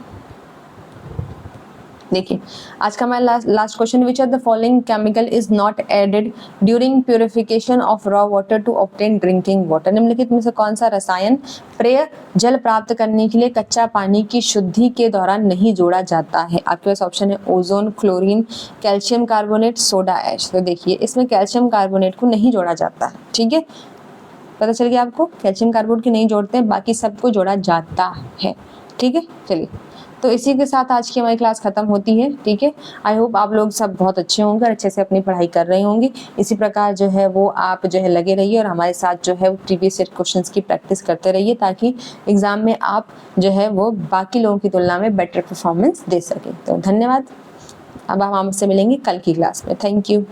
देखिए आज का हमारा last question, which of the following chemical is not added during purification of raw water to obtain drinking water. निम्नलिखित में से कौन सा रसायन पेय जल प्राप्त करने के लिए कच्चा पानी की शुद्धि के दौरान नहीं जोड़ा जाता है। आपके पास ऑप्शन है ozone, chlorine, calcium carbonate, soda ash. तो देखिए इसमें कैल्शियम कार्बोनेट को नहीं जोड़ा जाता है, ठीक है। पता चल गया आपको, कैल्शियम कार्बोनेट को नहीं जोड़ते हैं, बाकी सबको जोड़ा जाता है, ठीक है। चलिए तो इसी के साथ आज की हमारी क्लास खत्म होती है, ठीक है। आई होप आप लोग सब बहुत अच्छे होंगे और अच्छे से अपनी पढ़ाई कर रहे होंगे। इसी प्रकार जो है वो आप जो है लगे रहिए और हमारे साथ जो है प्रीवियस ईयर क्वेश्चंस की प्रैक्टिस करते रहिए, ताकि एग्जाम में आप जो है वो बाकी लोगों की तुलना में बेटर परफॉर्मेंस दे सकें। तो धन्यवाद। अब हम आपसे मिलेंगे कल की क्लास में। Thank you.